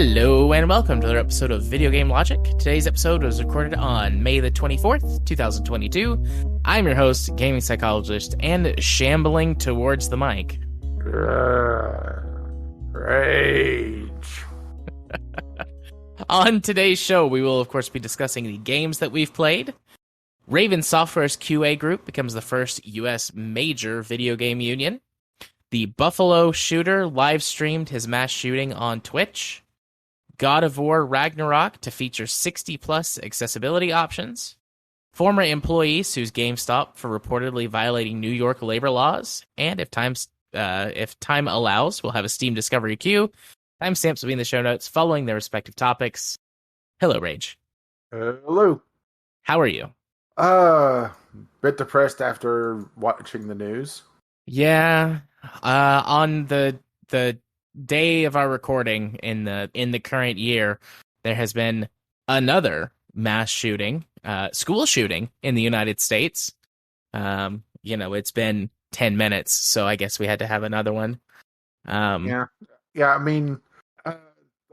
Hello and welcome to another episode of Video Game Logic. Today's episode was recorded on May the 24th, 2022. I'm your host, gaming psychologist, and shambling towards the mic. Rage. On today's show, we will of course be discussing the games that we've played. Raven Software's QA group becomes the first U.S. major video game union. The Buffalo shooter live-streamed his mass shooting on Twitch. God of War Ragnarok to feature 60-plus accessibility options. Former employee sues GameStop for reportedly violating New York labor laws. And if time allows, we'll have a Steam Discovery queue. Timestamps will be in the show notes following their respective topics. Hello, Rage. Hello. How are you? Bit depressed after watching the news. Yeah. On the day of our recording in the current year, there has been another mass shooting, school shooting in the United States. It's been 10 minutes, so I guess we had to have another one. Yeah. I mean, the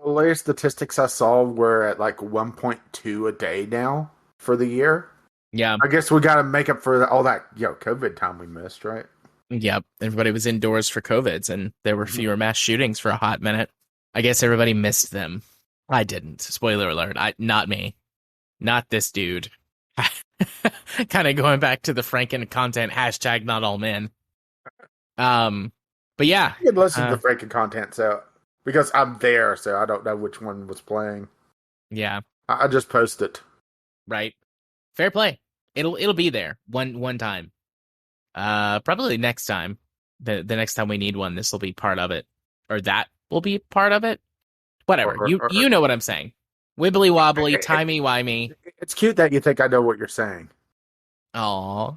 latest statistics I saw were at like 1.2 a day now for the year. Yeah. I guess we got to make up for all that COVID time we missed, right? Yep. Everybody was indoors for COVIDs, and there were fewer mass shootings for a hot minute. I guess everybody missed them. I didn't. Spoiler alert. Not me. Not this dude. Kind of going back to the Franken content hashtag not all men. But yeah. You can listen to the Franken content, so because I'm there, so I don't know which one was playing. Yeah. I just posted. Right. Fair play. It'll be there one time. Probably next time. The next time we need one, this will be part of it. Or that will be part of it. Whatever. You know what I'm saying. Wibbly wobbly, timey wimey. It's cute that you think I know what you're saying. Aw.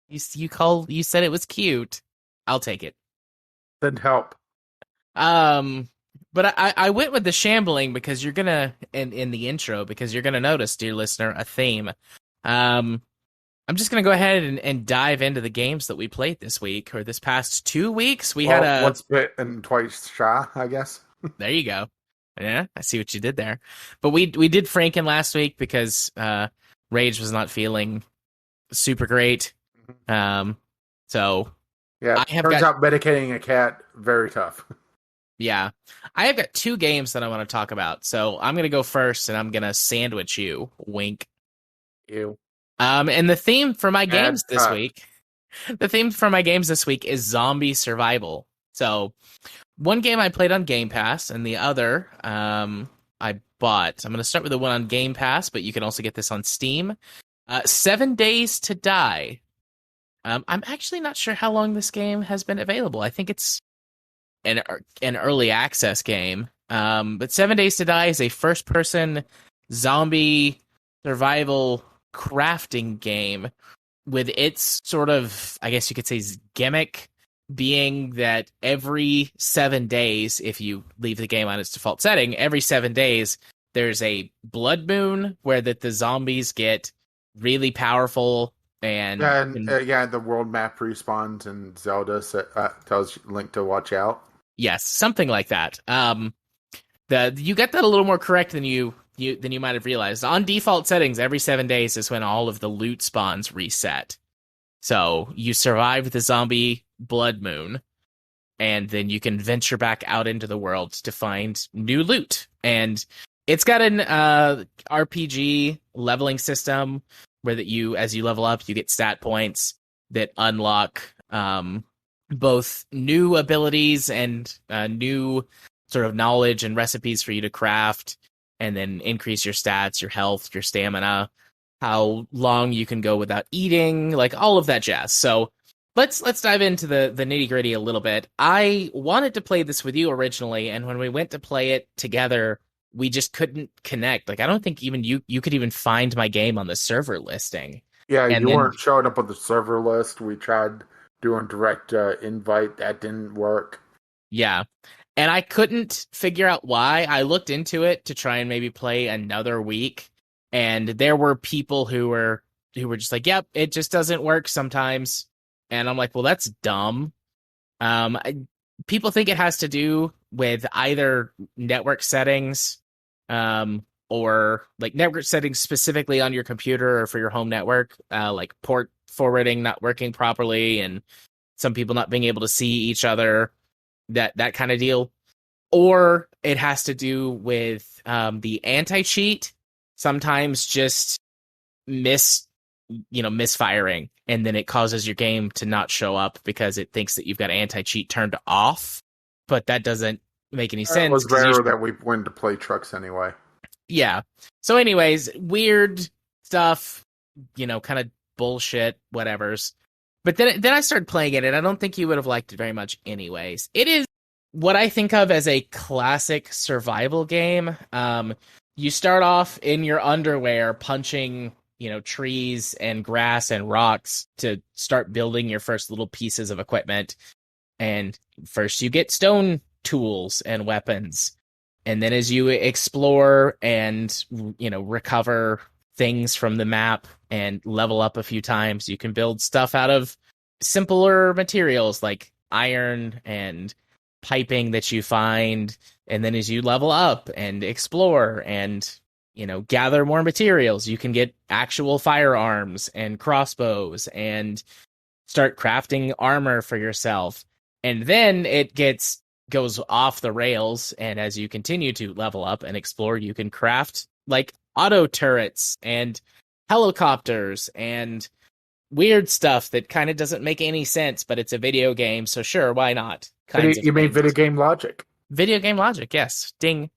You said it was cute. I'll take it. Then help. But I went with the shambling because you're gonna in the intro because you're gonna notice, dear listener, a theme. I'm just gonna go ahead and dive into the games that we played this week or this past 2 weeks. We had once bit and twice shy, I guess. There you go. Yeah, I see what you did there. But we did Franken last week because Rage was not feeling super great. So yeah, turns out medicating a cat very tough. Yeah, I have got 2 games that I want to talk about. So I'm gonna go first, and I'm gonna sandwich you. Wink. Ew. And the theme for my games this week is zombie survival. So one game I played on Game Pass, and the other I bought. I'm going to start with the one on Game Pass, but you can also get this on Steam. 7 Days to Die. I'm actually not sure how long this game has been available. I think it's an early access game. But 7 Days to Die is a first-person zombie survival crafting game with its sort of, I guess you could say, gimmick being that every 7 days, if you leave the game on its default setting, every 7 days there's a blood moon where that the zombies get really powerful and the world map respawns and Zelda tells Link to watch out. Yes, something like that. You get that a little more correct than you might have realized. On default settings, every 7 days is when all of the loot spawns reset. So you survive the zombie blood moon, and then you can venture back out into the world to find new loot. And it's got an RPG leveling system where that as you level up, you get stat points that unlock both new abilities and new sort of knowledge and recipes for you to craft, and then increase your stats, your health, your stamina, how long you can go without eating, like all of that jazz. So let's dive into the nitty-gritty a little bit. I wanted to play this with you originally, and when we went to play it together, we just couldn't connect. Like, I don't think even you could even find my game on the server listing. Yeah, and you weren't showing up on the server list. We tried doing direct invite. That didn't work. Yeah. And I couldn't figure out why. I looked into it to try and maybe play another week, and there were people who were just like, "Yep, it just doesn't work sometimes." And I'm like, "Well, that's dumb." People think it has to do with either network settings, or like network settings specifically on your computer or for your home network, like port forwarding not working properly and some people not being able to see each other, that kind of deal. Or it has to do with the anti-cheat sometimes just misfiring, and then it causes your game to not show up because it thinks that you've got anti-cheat turned off, but that doesn't make any sense. It was rare that we went to play trucks anyway. Yeah. So anyways, weird stuff, kind of bullshit, whatevers. But then I started playing it, and I don't think you would have liked it very much anyways. It is what I think of as a classic survival game. You start off in your underwear punching, trees and grass and rocks to start building your first little pieces of equipment. And first you get stone tools and weapons. And then as you explore and, recover things from the map and level up a few times, you can build stuff out of simpler materials like iron and piping that you find. And then as you level up and explore and, gather more materials, you can get actual firearms and crossbows and start crafting armor for yourself. And then it goes off the rails, and as you continue to level up and explore, you can craft like auto turrets and helicopters and weird stuff that kind of doesn't make any sense, but it's a video game, so sure, why not? You mean video game logic? Video game logic, yes. Ding.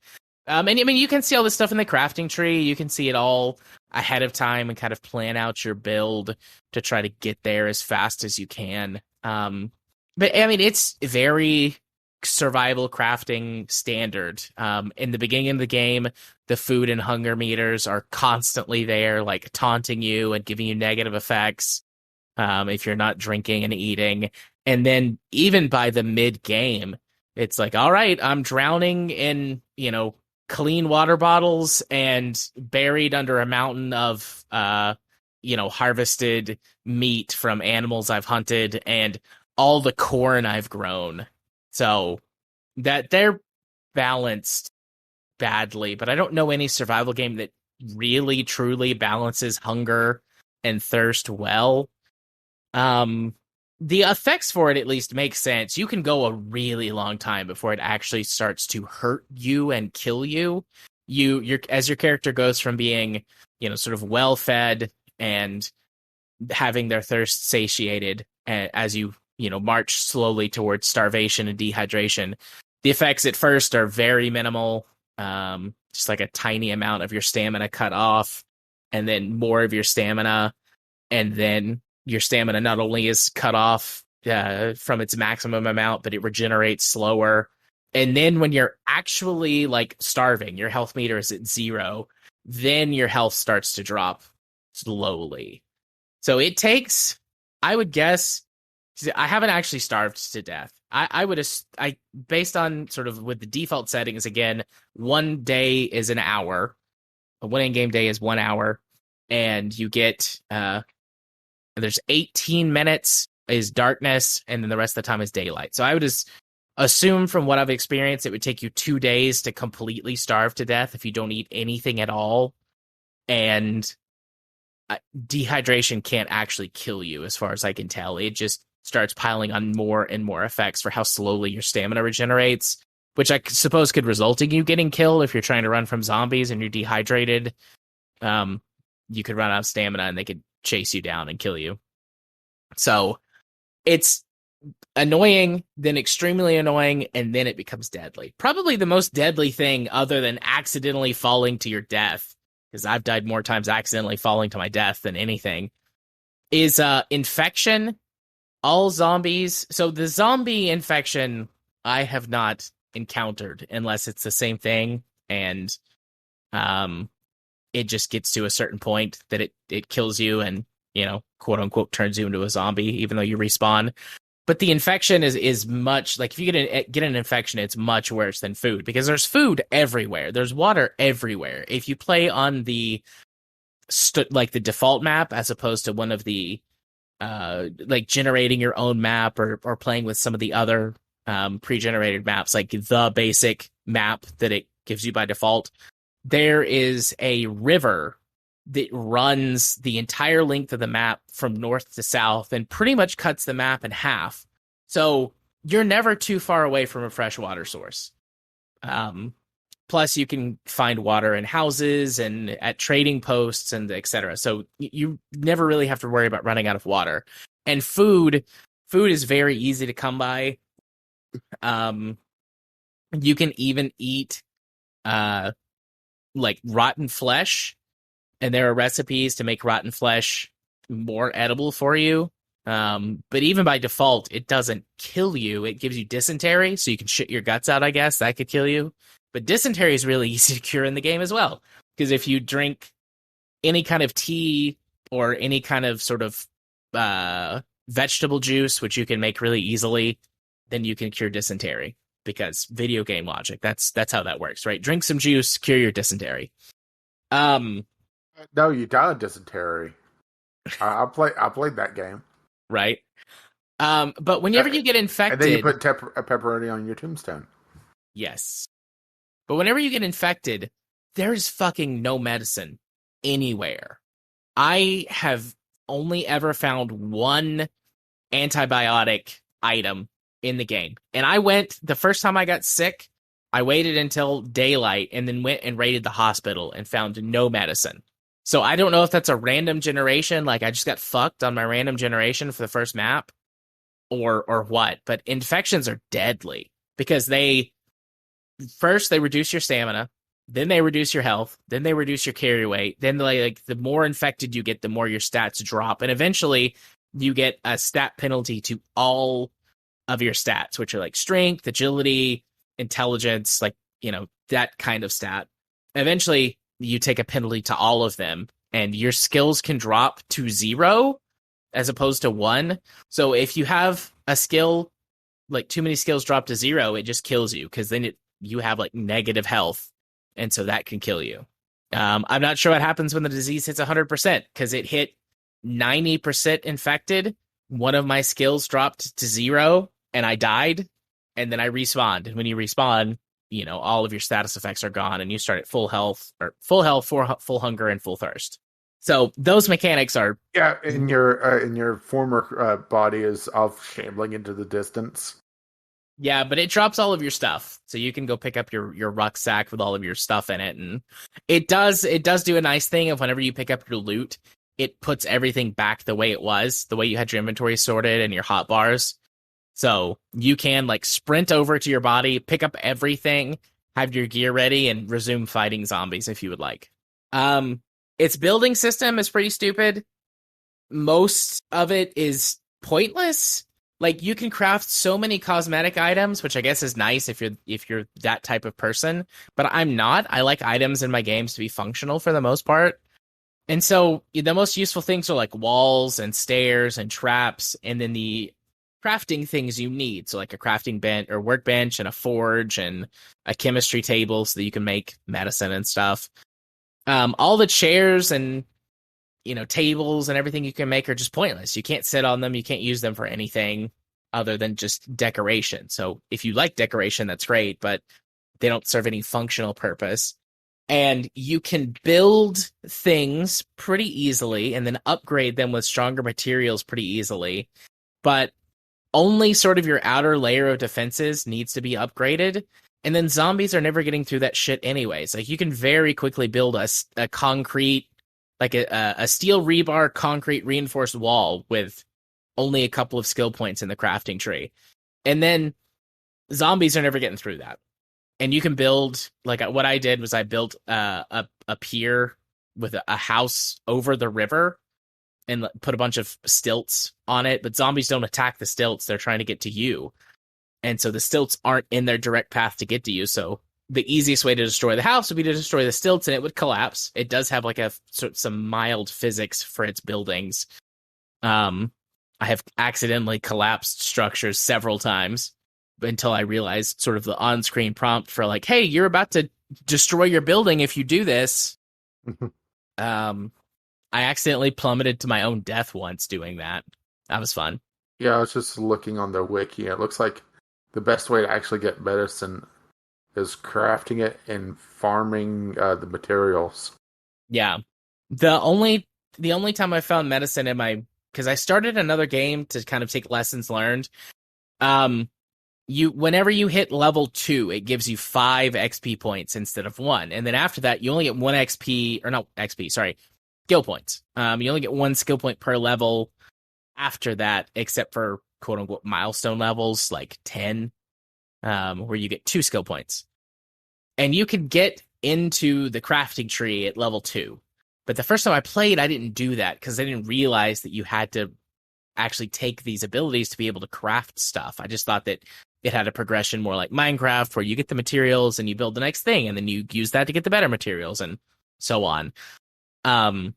And I mean, you can see all this stuff in the crafting tree. You can see it all ahead of time and kind of plan out your build to try to get there as fast as you can. But I mean, it's very survival crafting standard. In the beginning of the game, the food and hunger meters are constantly there, like taunting you and giving you negative effects if you're not drinking and eating. And then even by the mid game, it's like, all right, I'm drowning in, clean water bottles and buried under a mountain of, harvested meat from animals I've hunted and all the corn I've grown. So that they're balanced badly, but I don't know any survival game that really truly balances hunger and thirst well. The effects for it at least make sense. You can go a really long time before it actually starts to hurt you and kill you. As your character goes from being, sort of well fed and having their thirst satiated, as you march slowly towards starvation and dehydration. The effects at first are very minimal, just like a tiny amount of your stamina cut off, and then more of your stamina, and then your stamina not only is cut off from its maximum amount, but it regenerates slower. And then when you're actually like starving, your health meter is at 0, then your health starts to drop slowly. So it takes, I would guess, I haven't actually starved to death. I based on sort of with the default settings, again, 1 day is an hour. One in-game day is 1 hour. And you get, there's 18 minutes is darkness, and then the rest of the time is daylight. So I would just assume from what I've experienced, it would take you 2 days to completely starve to death if you don't eat anything at all. And dehydration can't actually kill you, as far as I can tell. It just starts piling on more and more effects for how slowly your stamina regenerates, which I suppose could result in you getting killed if you're trying to run from zombies and you're dehydrated. You could run out of stamina and they could chase you down and kill you. So it's annoying, then extremely annoying, and then it becomes deadly. Probably the most deadly thing, other than accidentally falling to your death, because I've died more times accidentally falling to my death than anything, is infection. All zombies. So the zombie infection I have not encountered unless it's the same thing, and it just gets to a certain point that it kills you and, quote unquote turns you into a zombie, even though you respawn. But the infection is much, like if you get an infection, it's much worse than food, because there's food everywhere. There's water everywhere. If you play on the the default map, as opposed to one of the like generating your own map or playing with some of the other pre-generated maps, like the basic map that it gives you by default, there is a river that runs the entire length of the map from north to south and pretty much cuts the map in half. So you're never too far away from a fresh water source. Plus, you can find water in houses and at trading posts and etc. So you never really have to worry about running out of water. And food is very easy to come by. You can even eat like rotten flesh, and there are recipes to make rotten flesh more edible for you. But even by default, it doesn't kill you. It gives you dysentery, so you can shit your guts out, I guess. That could kill you. But dysentery is really easy to cure in the game as well. Because if you drink any kind of tea or any kind of sort of vegetable juice, which you can make really easily, then you can cure dysentery. Because video game logic, that's how that works, right? Drink some juice, cure your dysentery. No, you die of dysentery. I played that game. Right. But whenever you get infected, and then you put a pepperoni on your tombstone. Yes. But whenever you get infected, there's fucking no medicine anywhere. I have only ever found one antibiotic item in the game. And the first time I got sick, I waited until daylight and then went and raided the hospital and found no medicine. So I don't know if that's a random generation, like I just got fucked on my random generation for the first map, or what. But infections are deadly because they reduce your stamina, then they reduce your health, then they reduce your carry weight, then like the more infected you get, the more your stats drop, and eventually you get a stat penalty to all of your stats, which are like strength, agility, intelligence, like, you know, that kind of stat. Eventually you take a penalty to all of them, and your skills can drop to 0 as opposed to 1. So if you have a skill, like too many skills drop to 0, it just kills you, because then you have like negative health, and so that can kill you. I'm not sure what happens when the disease hits 100%, because it hit 90% infected. One of my skills dropped to 0, and I died, and then I respawned. And when you respawn, you know, all of your status effects are gone, and you start at full health, full hunger, and full thirst. So those mechanics are in your former body is off shambling into the distance. Yeah, but it drops all of your stuff, so you can go pick up your rucksack with all of your stuff in it, and it does do a nice thing of whenever you pick up your loot, it puts everything back the way it was, the way you had your inventory sorted and your hotbars. So you can like sprint over to your body, pick up everything, have your gear ready, and resume fighting zombies if you would like. Its building system is pretty stupid. Most of it is pointless. Like, you can craft so many cosmetic items, which I guess is nice if you're that type of person, but I'm not. I like items in my games to be functional for the most part. And so the most useful things are like walls and stairs and traps, and then the crafting things you need. So like a crafting bench or workbench and a forge and a chemistry table so that you can make medicine and stuff. All the chairs and, you know, tables and everything you can make are just pointless. You can't sit on them. You can't use them for anything other than just decoration. So if you like decoration, that's great, but they don't serve any functional purpose. And you can build things pretty easily and then upgrade them with stronger materials pretty easily. But only sort of your outer layer of defenses needs to be upgraded. And then zombies are never getting through that shit anyways. Like, you can very quickly build a concrete, like a steel rebar concrete reinforced wall with only a couple of skill points in the crafting tree. And then zombies are never getting through that. And you can build, like what I did was I built a pier with a house over the river and put a bunch of stilts on it. But zombies don't attack the stilts. They're trying to get to you. And so the stilts aren't in their direct path to get to you. So the easiest way to destroy the house would be to destroy the stilts, and it would collapse. It does have like some mild physics for its buildings. I have accidentally collapsed structures several times until I realized sort of the on-screen prompt for like, hey, you're about to destroy your building if you do this. I accidentally plummeted to my own death once doing that. That was fun. Yeah, I was just looking on the wiki. It looks like the best way to actually get medicine is crafting it and farming the materials. Yeah. The only time I found medicine in my, because I started another game to kind of take lessons learned. Whenever you hit level 2, it gives you 5 XP points instead of 1, and then after that you only get 1 XP, or not XP, sorry, skill points. You only get 1 skill point per level after that, except for quote unquote milestone levels like 10, where you get 2 skill points, and you can get into the crafting tree at level 2. But the first time I played, I didn't do that because I didn't realize that you had to actually take these abilities to be able to craft stuff. I just thought that it had a progression more like Minecraft, where you get the materials and you build the next thing, and then you use that to get the better materials, and so on. And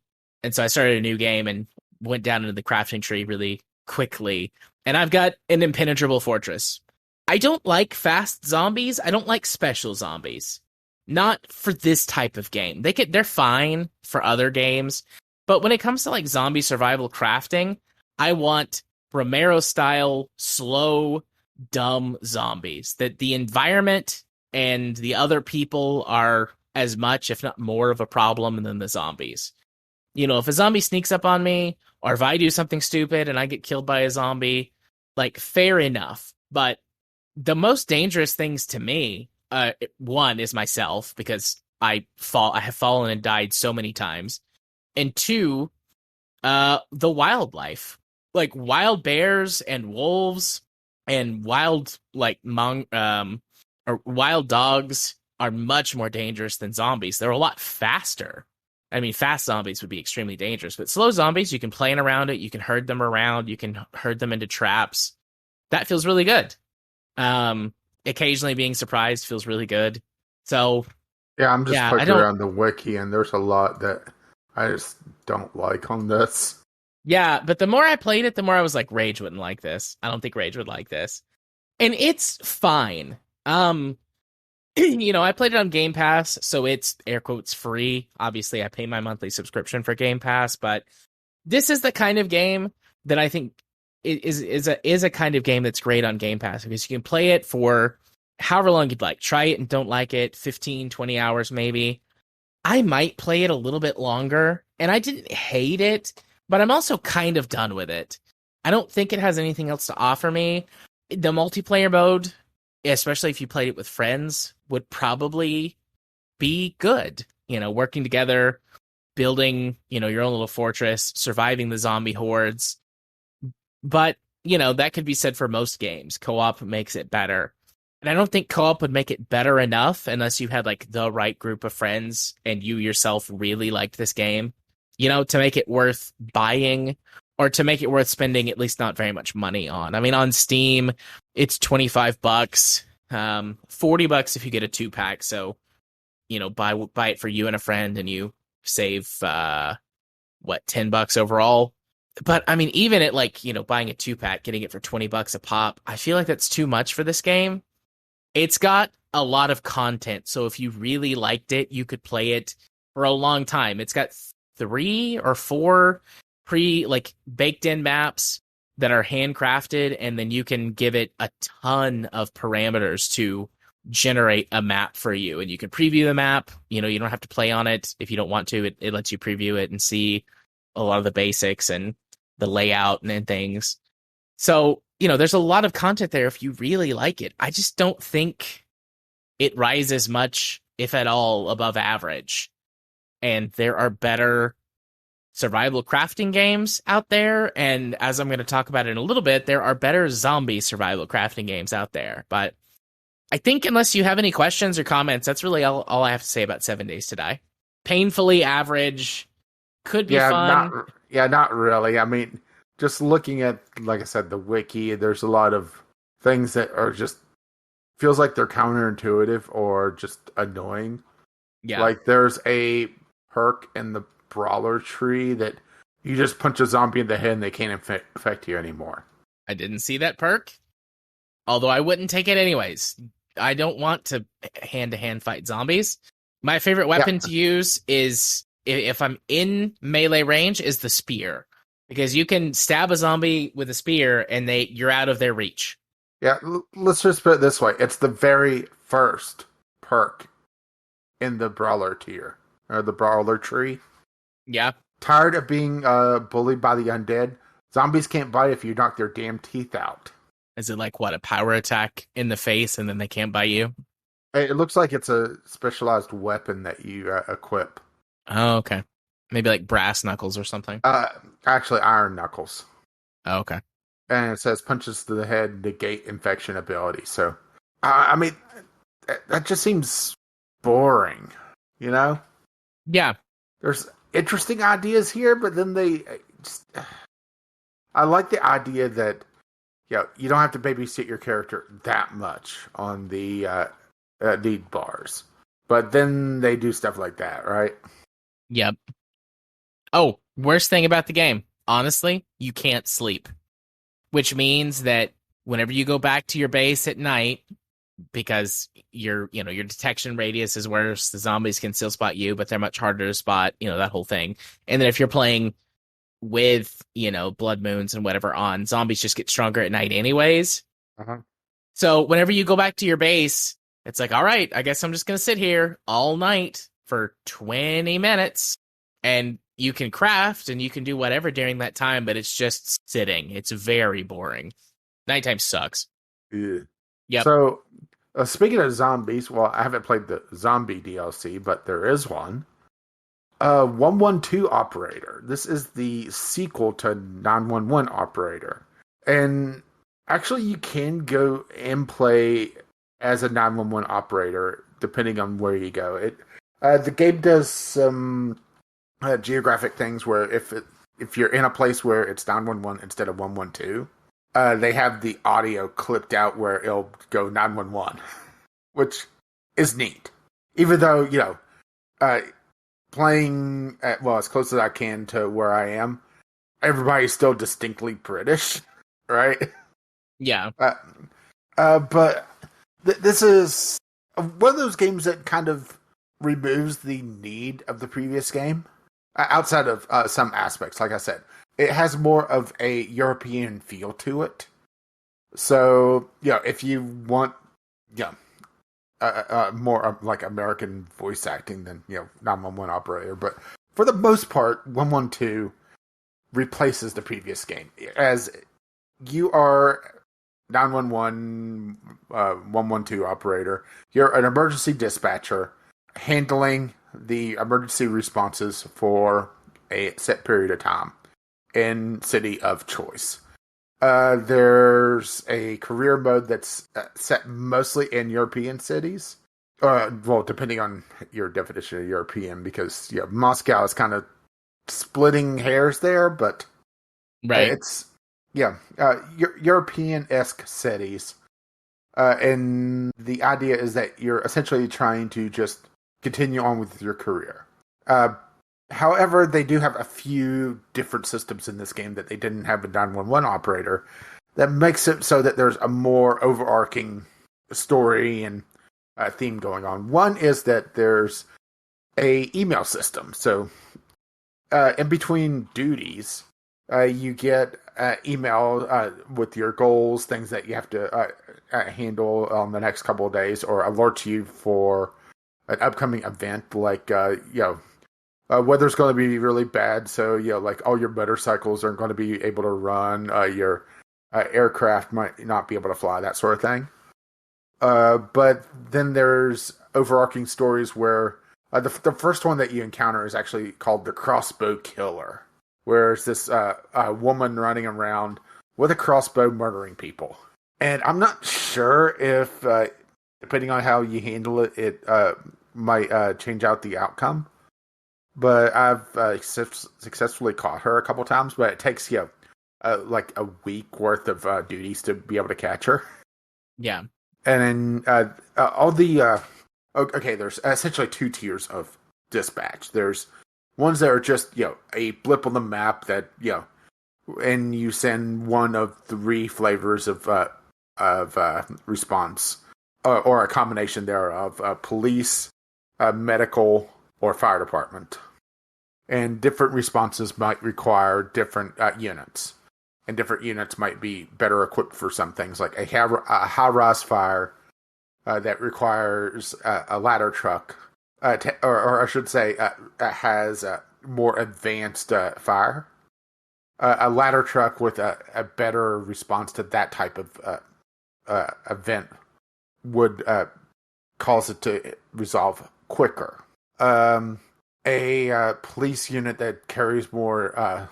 so I started a new game and went down into the crafting tree really quickly, and I've got an impenetrable fortress. I don't like fast zombies. I don't like special zombies. Not for this type of game. They're fine for other games, but when it comes to like zombie survival crafting, I want Romero-style, slow, dumb zombies. That the environment and the other people are as much, if not more, of a problem than the zombies. You know, if a zombie sneaks up on me, or if I do something stupid and I get killed by a zombie, like, fair enough. But the most dangerous things to me, one is myself, because I have fallen and died so many times, and two, the wildlife, like wild bears and wolves and wild or wild dogs are much more dangerous than zombies. They're a lot faster. I mean, fast zombies would be extremely dangerous, but slow zombies, you can plan around it, you can herd them around, you can herd them into traps. That feels really good. Occasionally being surprised feels really good. So yeah, I'm just clicking around the wiki, and there's a lot that I just don't like on this. Yeah, but the more I played it, the more I was like, Rage wouldn't like this. I don't think Rage would like this. And it's fine. You know, I played it on Game Pass, so it's air quotes free. Obviously, I pay my monthly subscription for Game Pass, but this is the kind of game that I think is a kind of game that's great on Game Pass, because you can play it for however long you'd like. Try it and don't like it, 15, 20 hours maybe. I might play it a little bit longer, and I didn't hate it, but I'm also kind of done with it. I don't think it has anything else to offer me. The multiplayer mode, especially if you played it with friends, would probably be good. You know, working together, building, you know, your own little fortress, surviving the zombie hordes. But, you know, that could be said for most games. Co-op makes it better. And I don't think co-op would make it better enough unless you had like the right group of friends and you yourself really liked this game, you know, to make it worth buying, or to make it worth spending at least not very much money on. I mean, on Steam, it's $25, $40 if you get a 2-pack. So, you know, buy it for you and a friend, and you save $10 overall. But I mean, even at like, you know, buying a 2-pack, getting it for $20 a pop, I feel like that's too much for this game. It's got a lot of content, so if you really liked it, you could play it for a long time. It's got 3 or 4 baked in maps that are handcrafted, and then you can give it a ton of parameters to generate a map for you, and you can preview the map. You know, you don't have to play on it if you don't want to. It lets you preview it and see a lot of the basics and the layout and things. So, you know, there's a lot of content there if you really like it. I just don't think it rises much, if at all, above average. And there are better survival crafting games out there, and as I'm going to talk about in a little bit, there are better zombie survival crafting games out there. But I think unless you have any questions or comments, that's really all I have to say about 7 Days to Die. Painfully average, could be fun. Not really. I mean, just looking at, like I said, the wiki, there's a lot of things that are just, feels like they're counterintuitive or just annoying. Yeah. Like there's a perk in the brawler tree that you just punch a zombie in the head and they can't affect you anymore. I didn't see that perk, although I wouldn't take it anyways. I don't want to hand-to-hand fight zombies. My favorite weapon to use is, if I'm in melee range, is the spear, because you can stab a zombie with a spear and you're out of their reach. Yeah, let's just put it this way. It's the very first perk in the brawler tier, or the brawler tree. Yeah. Tired of being bullied by the undead? Zombies can't bite if you knock their damn teeth out. Is it like what, a power attack in the face and then they can't bite you? It looks like it's a specialized weapon that you equip. Oh, okay. Maybe like brass knuckles or something. Uh, Actually, iron knuckles. Oh, okay. And it says punches to the head negate infection ability. So, I mean, that just seems boring, you know? Yeah. There's interesting ideas here, but then they just... I like the idea that you don't have to babysit your character that much on the need bars. But then they do stuff like that, right? Yep. Oh, worst thing about the game. Honestly, you can't sleep. Which means that whenever you go back to your base at night, because your detection radius is worse, the zombies can still spot you, but they're much harder to spot, that whole thing. And then if you're playing with, blood moons and whatever on, zombies just get stronger at night anyways. Uh-huh. So whenever you go back to your base, it's like, all right, I guess I'm just going to sit here all night for 20 minutes. And you can craft and you can do whatever during that time, but it's just sitting. It's very boring. Nighttime sucks. Yeah. Yep. So, speaking of zombies, well, I haven't played the zombie DLC, but there is one. 112 Operator. This is the sequel to 911 Operator. And actually, you can go and play as a 911 operator, depending on where you go. The game does some geographic things where if you're in a place where it's 911 instead of 112, they have the audio clipped out where it'll go 911, which is neat. Even though, playing as close as I can to where I am, everybody's still distinctly British, right? Yeah. But this is one of those games that kind of removes the need of the previous game. Outside of some aspects, like I said, it has more of a European feel to it. So, if you want, more of like American voice acting than 911 Operator, but for the most part, 112 replaces the previous game as you are 911 112 operator. You're an emergency dispatcher handling the emergency responses for a set period of time in city of choice. There's a career mode that's set mostly in European cities. Well, depending on your definition of European, because Moscow is kind of splitting hairs there, but right. It's European-esque cities. And the idea is that you're essentially trying to just continue on with your career. However, they do have a few different systems in this game that they didn't have in 911 Operator that makes it so that there's a more overarching story and theme going on. One is that there's a email system. So in between duties, you get email with your goals, things that you have to handle on the next couple of days, or alert you for an upcoming event, like weather's going to be really bad, so like all your motorcycles aren't going to be able to run, your aircraft might not be able to fly, that sort of thing. But then there's overarching stories where the first one that you encounter is actually called the Crossbow Killer, where it's this woman running around with a crossbow murdering people. And I'm not sure if, depending on how you handle it, it might change out the outcome. But I've successfully caught her a couple times, but it takes like a week worth of duties to be able to catch her. Yeah. And then all the okay, there's essentially two tiers of dispatch. There's ones that are just a blip on the map that and you send one of three flavors of response, or a combination thereof: police, medical, or fire department. And different responses might require different units. and different units might be better equipped for some things, like a high-rise fire that requires a ladder truck, or I should say, has more advanced fire. A ladder truck with a better response to that type of event would cause it to resolve quicker. A police unit that carries more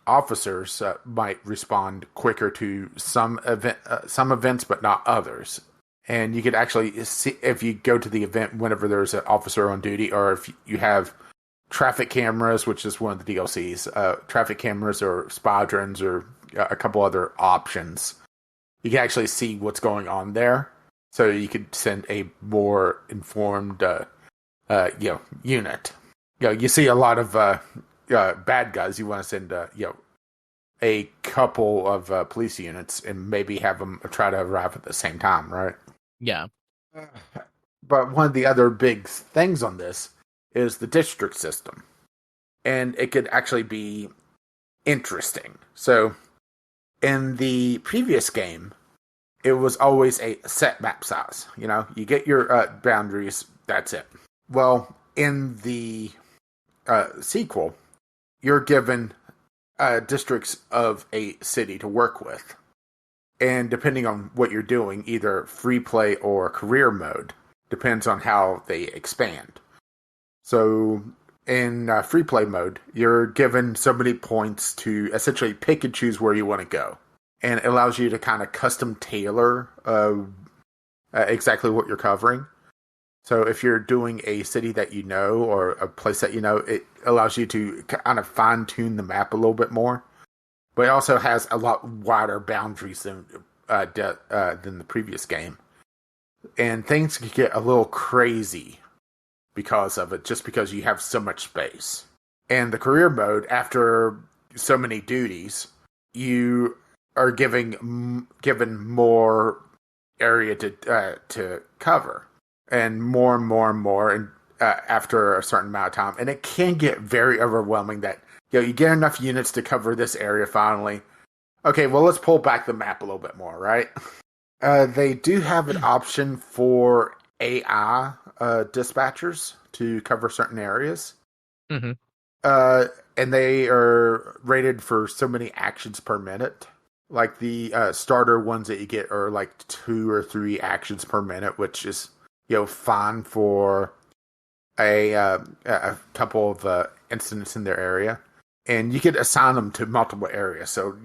officers might respond quicker to some events, but not others. And you could actually see if you go to the event whenever there's an officer on duty, or if you have traffic cameras, which is one of the DLCs, traffic cameras or squadrons or a couple other options. You can actually see what's going on there, so you could send a more informed, unit. You see a lot of bad guys. You want to send, a couple of police units and maybe have them try to arrive at the same time, right? Yeah. But one of the other big things on this is the district system, and it could actually be interesting. So, in the previous game, it was always a set map size. You get your boundaries, that's it. Well, in the sequel, you're given districts of a city to work with. And depending on what you're doing, either free play or career mode, depends on how they expand. So, in free play mode, you're given so many points to essentially pick and choose where you want to go. And it allows you to kind of custom tailor exactly what you're covering. So if you're doing a city that you know, or a place that you know, it allows you to kind of fine-tune the map a little bit more. But it also has a lot wider boundaries than the previous game. And things can get a little crazy because of it, just because you have so much space. And the career mode, after so many duties, you are given more area to cover, and more, and after a certain amount of time. And it can get very overwhelming that you get enough units to cover this area finally. Okay, well, let's pull back the map a little bit more, right? They do have an option for AI dispatchers to cover certain areas. Mm-hmm. And they are rated for so many actions per minute. Like the starter ones that you get are like 2 or 3 actions per minute, which is fine for a couple of incidents in their area. And you could assign them to multiple areas. So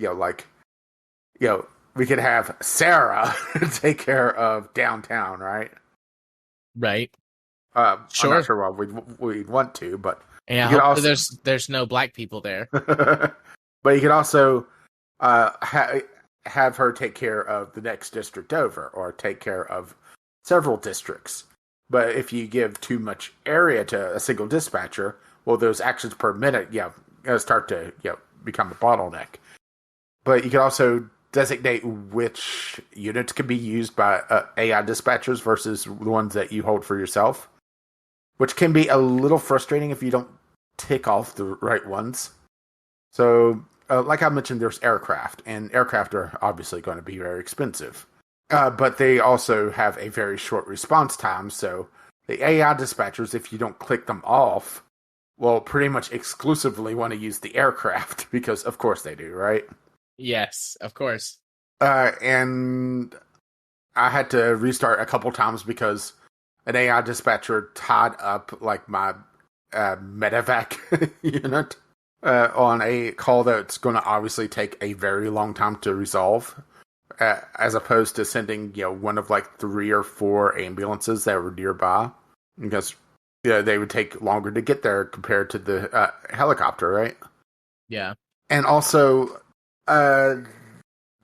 we could have Sarah take care of downtown, right? Right. Sure. Sure. I'm not sure why we'd want to, but yeah, you could hopefully also... there's no black people there. But you could also have her take care of the next district over, or take care of several districts. But if you give too much area to a single dispatcher, well, those actions per minute, start to become a bottleneck. But you can also designate which units can be used by AI dispatchers versus the ones that you hold for yourself, which can be a little frustrating if you don't tick off the right ones. So, like I mentioned, there's aircraft, and aircraft are obviously going to be very expensive. But they also have a very short response time, so the AI dispatchers, if you don't click them off, will pretty much exclusively want to use the aircraft, because of course they do, right? Yes, of course. And I had to restart a couple times because an AI dispatcher tied up like my medevac unit on a call that's going to obviously take a very long time to resolve, as opposed to sending one of like 3 or 4 ambulances that were nearby, because they would take longer to get there compared to the helicopter, right? Yeah. And also,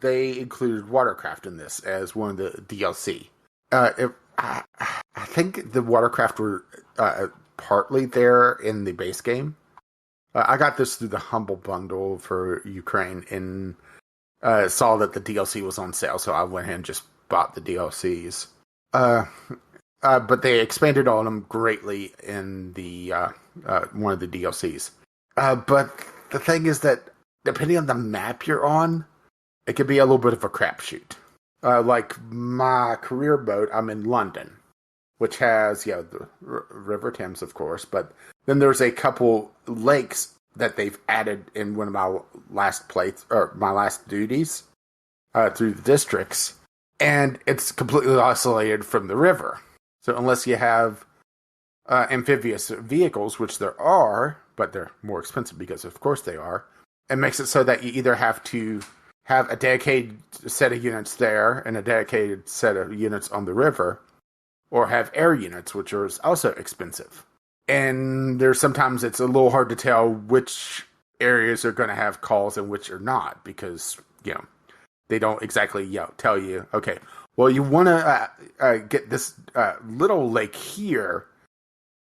they included watercraft in this as one of the DLC. I think the watercraft were partly there in the base game. I got this through the Humble Bundle for Ukraine, and saw that the DLC was on sale, so I went ahead and just bought the DLCs. But they expanded on them greatly in the one of the DLCs. But the thing is that depending on the map you're on, it could be a little bit of a crapshoot. Like my career boat, I'm in London, which has the River Thames, of course, but then there's a couple lakes that they've added in one of my last my last duties through the districts, and it's completely isolated from the river. So unless you have amphibious vehicles, which there are, but they're more expensive because of course they are, it makes it so that you either have to have a dedicated set of units there and a dedicated set of units on the river, or have air units, which are also expensive. And sometimes it's a little hard to tell which areas are going to have calls and which are not, because, they don't exactly tell you, okay, well, you want to get this little lake here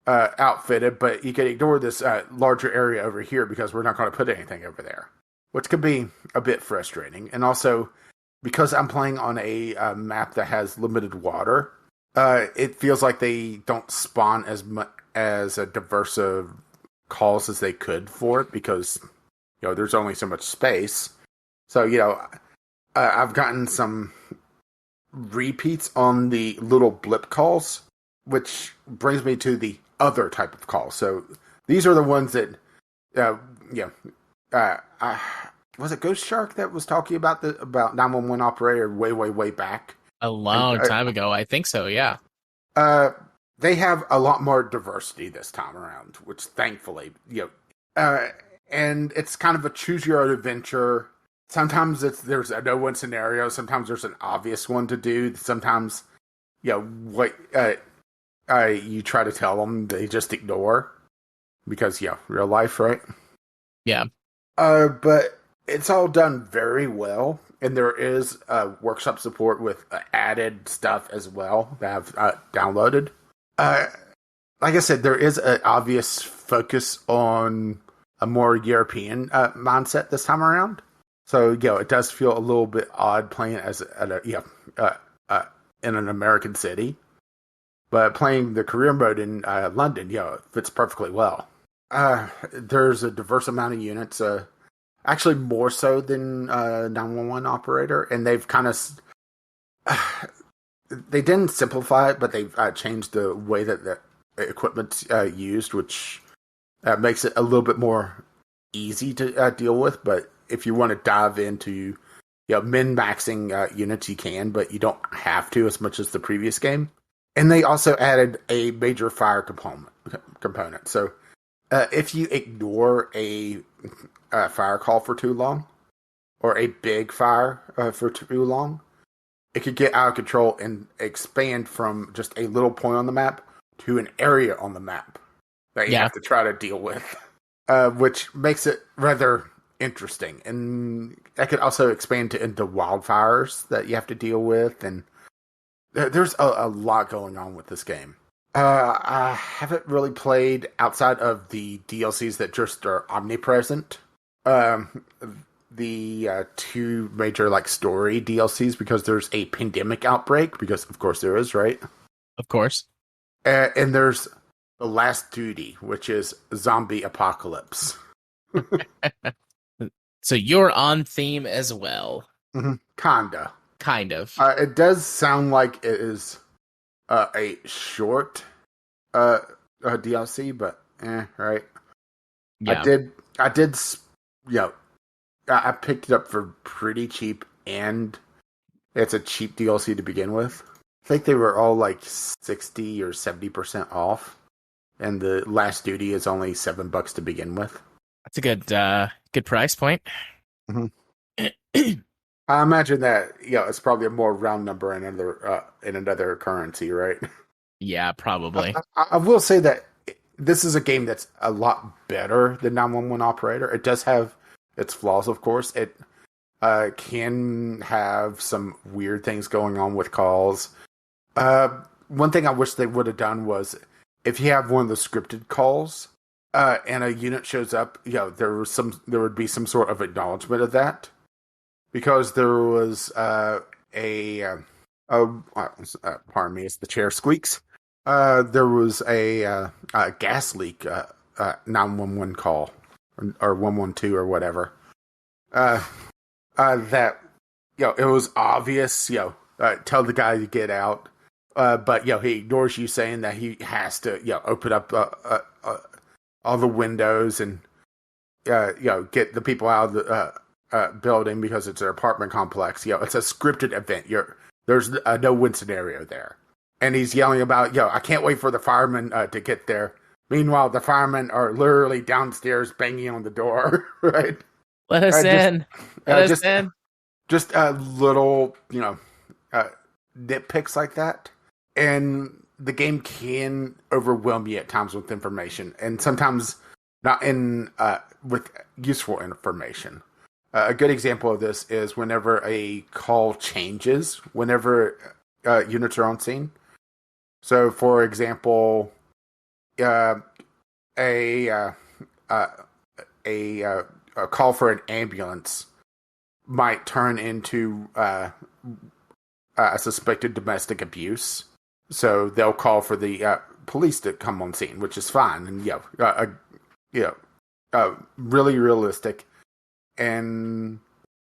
outfitted, but you can ignore this larger area over here because we're not going to put anything over there, which could be a bit frustrating. And also, because I'm playing on a map that has limited water, it feels like they don't spawn as a diverse of calls as they could for it, because there's only so much space. So I've gotten some repeats on the little blip calls, which brings me to the other type of call. So these are the ones that was it Ghost Shark that was talking about 911 operator way back a long time ago? I think so. Yeah. They have a lot more diversity this time around, which thankfully, and it's kind of a choose your own adventure. Sometimes there's a no-win scenario. Sometimes there's an obvious one to do. Sometimes, what you try to tell them, they just ignore, because real life, right? Yeah. But it's all done very well, and there is workshop support with added stuff as well that I've downloaded. Like I said, there is an obvious focus on a more European mindset this time around. So, it does feel a little bit odd playing as in an American city. But playing the career mode in London, it fits perfectly well. There's a diverse amount of units, actually more so than 911 operator, and they've kind of they didn't simplify it, but they've changed the way that the equipment's used, which makes it a little bit more easy to deal with. But if you want to dive into min-maxing units, you can, but you don't have to as much as the previous game. And they also added a major fire component. So if you ignore a fire call for too long, or a big fire for too long, it could get out of control and expand from just a little point on the map to an area on the map that you have to try to deal with, which makes it rather interesting. And that could also expand into wildfires that you have to deal with, and there's a lot going on with this game. I haven't really played outside of the DLCs that just are omnipresent. The two major story DLCs, because there's a pandemic outbreak, because of course there is, right? Of course. And there's The Last Duty, which is zombie apocalypse. So you're on theme as well. Mm-hmm. Kinda. Kind of. It does sound like it is a short DLC, but right. Yeah. I did, I picked it up for pretty cheap, and it's a cheap DLC to begin with. I think they were all 60 or 70% off, and The Last Duty is only $7 to begin with. That's a good price point. Mm-hmm. I imagine that it's probably a more round number in another currency, right? Yeah, probably. I will say that this is a game that's a lot better than 911 Operator. It does have its flaws, of course. It can have some weird things going on with calls. One thing I wish they would have done was, if you have one of the scripted calls and a unit shows up, there would be some sort of acknowledgement of that, because there was pardon me, it's the chair squeaks. There was a gas leak 911 call or 112 or whatever. uh, that it was obvious. Tell the guy to get out. But he ignores you, saying that he has to open up all the windows and get the people out of the building because it's an apartment complex. It's a scripted event. There's a no-win scenario there, and he's yelling about I can't wait for the firemen to get there. Meanwhile, the firemen are literally downstairs banging on the door. Right? Let us in. Let us in. Just a little nitpicks like that. And the game can overwhelm you at times with information, and sometimes not with useful information. A good example of this is whenever a call changes, whenever units are on scene. So, for example, a call for an ambulance might turn into a suspected domestic abuse. So they'll call for the police to come on scene, which is fine, and really realistic. And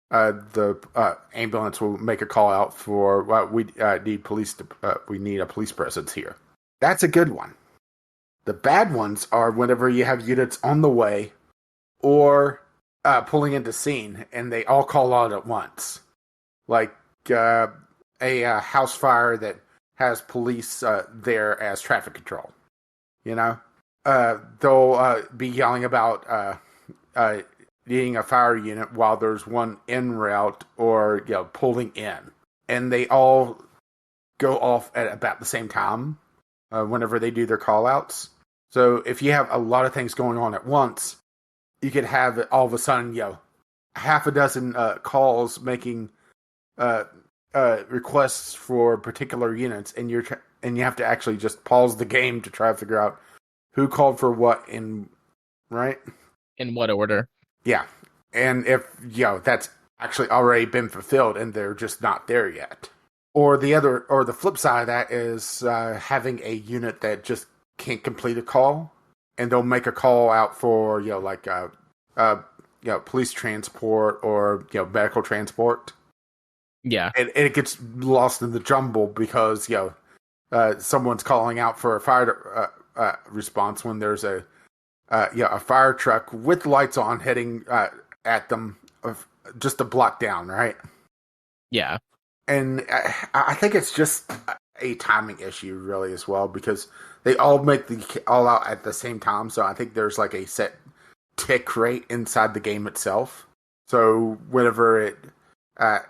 the ambulance will make a call out for we need police. We need a police presence here. That's a good one. The bad ones are whenever you have units on the way or pulling into scene, and they all call out at once, like a house fire that has police there as traffic control. They'll be yelling about needing a fire unit while there's one en route or pulling in, and they all go off at about the same time whenever they do their call outs. So if you have a lot of things going on at once, you could have it all of a sudden half a dozen calls making requests for particular units, and you have to actually just pause the game to try to figure out who called for what in what order. Yeah, and if that's actually already been fulfilled and they're just not there yet. Or the flip side of that is having a unit that just can't complete a call, and they'll make a call out for police transport or medical transport. Yeah, and it gets lost in the jumble because someone's calling out for a fire response when there's a fire truck with lights on heading at them just a block down, right? Yeah, and I think it's just a timing issue really as well, because they all make the all out at the same time. So I think there's like a set tick rate inside the game itself. So whenever it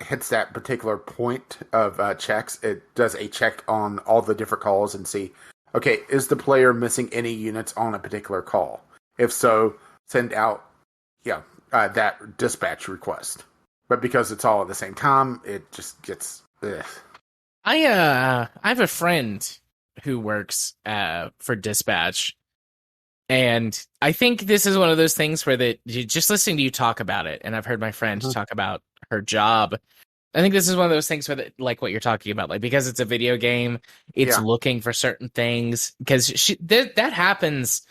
hits that particular point of checks, it does a check on all the different calls and see, okay, is the player missing any units on a particular call? If so, send out that dispatch request. But because it's all at the same time, it just gets ugh. I have a friend who works for dispatch, and I think this is one of those things where just listening to you talk about it, and I've heard my friend talk about her job. I think this is one of those things where, like what you're talking about, like because it's a video game, it's looking for certain things. Because that happens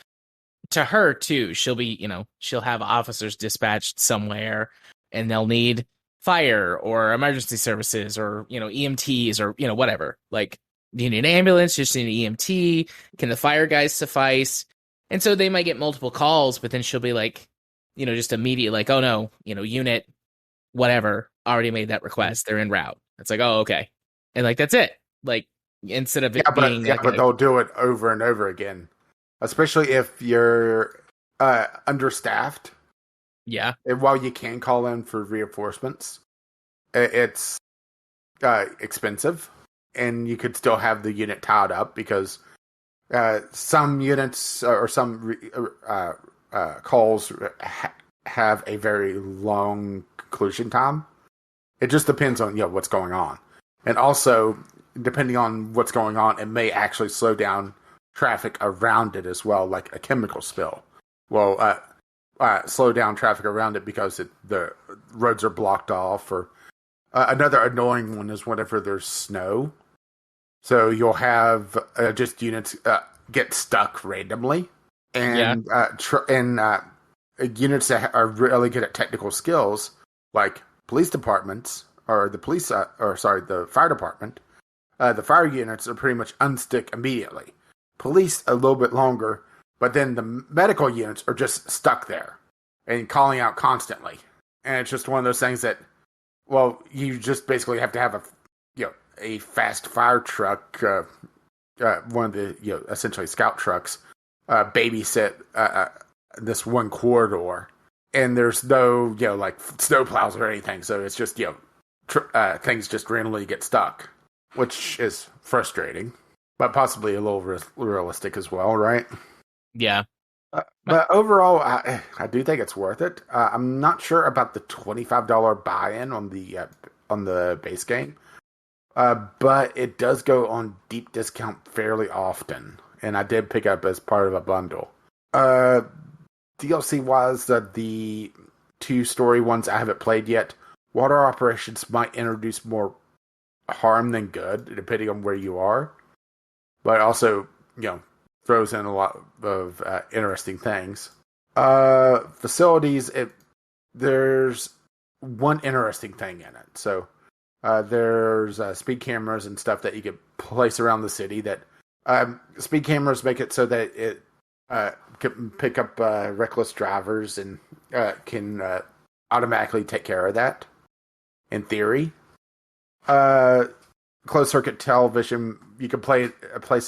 to her too. She'll be, she'll have officers dispatched somewhere, and they'll need fire or emergency services or EMTs or whatever. Like, do you need an ambulance? Just need an EMT? Can the fire guys suffice? And so they might get multiple calls, but then she'll be like, just immediate, like, oh no, unit whatever already made that request. They're en route. It's like, oh, okay. And like, that's it. Like, instead of it being... but they'll do it over and over again. Especially if you're understaffed. Yeah. And while you can call in for reinforcements, it's expensive. And you could still have the unit tied up because some units or some calls have a very long conclusion time. It just depends on what's going on, and also depending on what's going on, it may actually slow down traffic around it as well, like a chemical spill. Well, slow down traffic around it because the roads are blocked off. Or another annoying one is whenever there's snow. So you'll have just units get stuck randomly, and units that are really good at technical skills like police departments or the fire department. The fire units are pretty much unstick immediately. Police a little bit longer, but then the medical units are just stuck there and calling out constantly. And it's just one of those things that, well, you just basically have to have a fast fire truck, one of the essentially scout trucks, babysit this one corridor, and there's no like snow plows or anything, so it's just things just randomly get stuck, which is frustrating, but possibly a little realistic as well, right? Yeah. But overall, I do think it's worth it. I'm not sure about the $25 buy-in on the base game, but it does go on deep discount fairly often, and I did pick up as part of a bundle. DLC-wise, the 2 story ones I haven't played yet. Water operations might introduce more harm than good, depending on where you are, but also, throws in a lot of interesting things. Facilities, there's one interesting thing in it. So there's speed cameras and stuff that you can place around the city. That speed cameras make it so that it can pick up reckless drivers and can automatically take care of that. In theory, closed circuit television, you can place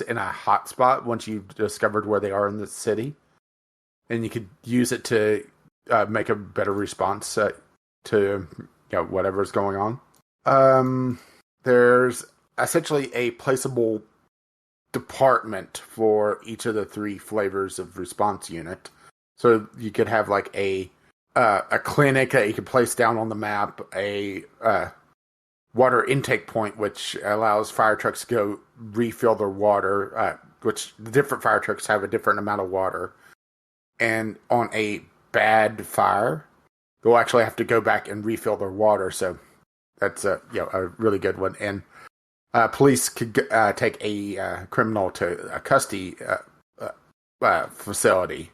it in a hotspot once you've discovered where they are in the city, and you could use it to make a better response to whatever's going on. There's essentially a placeable department for each of the 3 flavors of response unit, so you could have like a clinic that you could place down on the map, a water intake point, which allows fire trucks to go refill their water, which the different fire trucks have a different amount of water. And on a bad fire, they'll actually have to go back and refill their water. So that's a really good one. And police could take a criminal to a custody facility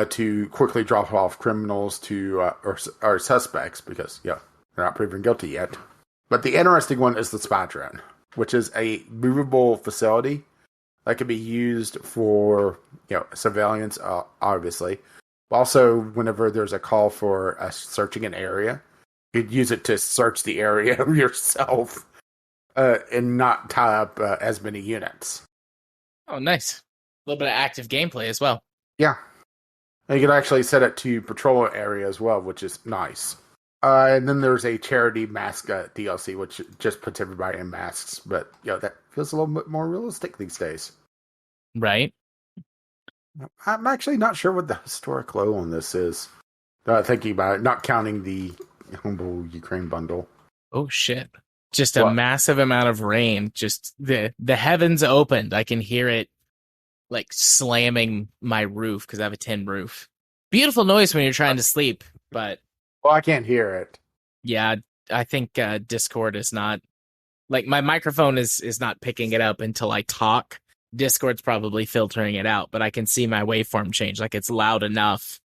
to quickly drop off criminals to or suspects, because they're not proven guilty yet. But the interesting one is the spy drone, which is a movable facility that can be used for surveillance, obviously. But also, whenever there's a call for searching an area, you'd use it to search the area yourself and not tie up as many units. Oh, nice. A little bit of active gameplay as well. Yeah. And you can actually set it to patrol area as well, which is nice. And then there's a charity mask DLC, which just puts everybody in masks. But, that feels a little bit more realistic these days. Right. I'm actually not sure what the historic low on this is. Thinking about it, not counting the Humble Ukraine bundle. Oh, shit. Just a massive amount of rain. Just the heavens opened. I can hear it like slamming my roof because I have a tin roof. Beautiful noise when you're trying to sleep, but... Well, I can't hear it. Yeah, I think Discord is not... Like, my microphone is not picking it up until I talk. Discord's probably filtering it out, but I can see my waveform change. Like, it's loud enough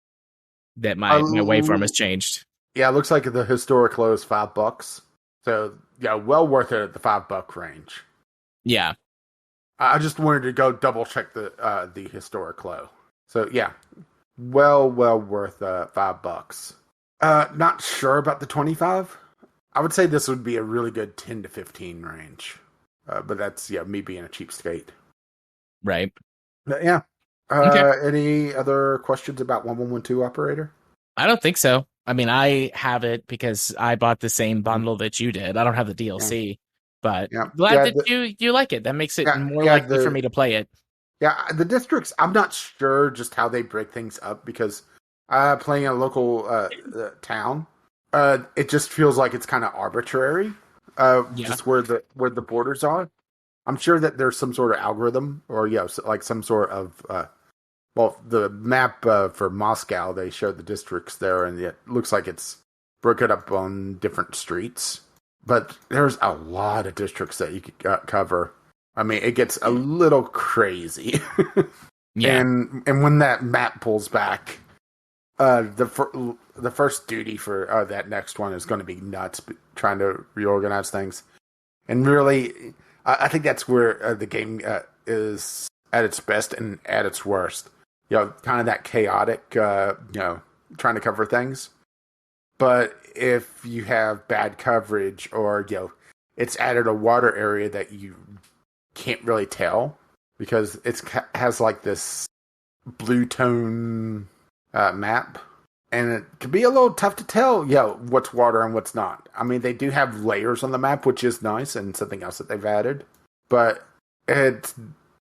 that my waveform has changed. Yeah, it looks like the historic low is $5. So, well worth it at the $5 range. Yeah. I just wanted to go double check the historic low. So, yeah. Well worth $5. Not sure about the 25. I would say this would be a really good 10 to 15 range. But that's, me being a cheapskate. Right. But yeah. Okay. Any other questions about 1112 Operator? I don't think so. I mean, I have it because I bought the same bundle that you did. I don't have the DLC, but glad that you like it. That makes it more likely for me to play it. Yeah, the districts, I'm not sure just how they break things up, because playing a local town, it just feels like it's kind of arbitrary, just where the borders are. I'm sure that there's some sort of algorithm, or like some sort of the map for Moscow, they showed the districts there, and it looks like it's broken up on different streets. But there's a lot of districts that you could cover. I mean, it gets a little crazy. Yeah. And when that map pulls back, the the first duty for that next one is going to be nuts, trying to reorganize things. And really, I think that's where the game is at its best and at its worst. Kind of that chaotic, trying to cover things. But if you have bad coverage or, it's added a water area that you can't really tell because it has like this blue tone map. And it can be a little tough to tell, what's water and what's not. I mean, they do have layers on the map, which is nice and something else that they've added. But it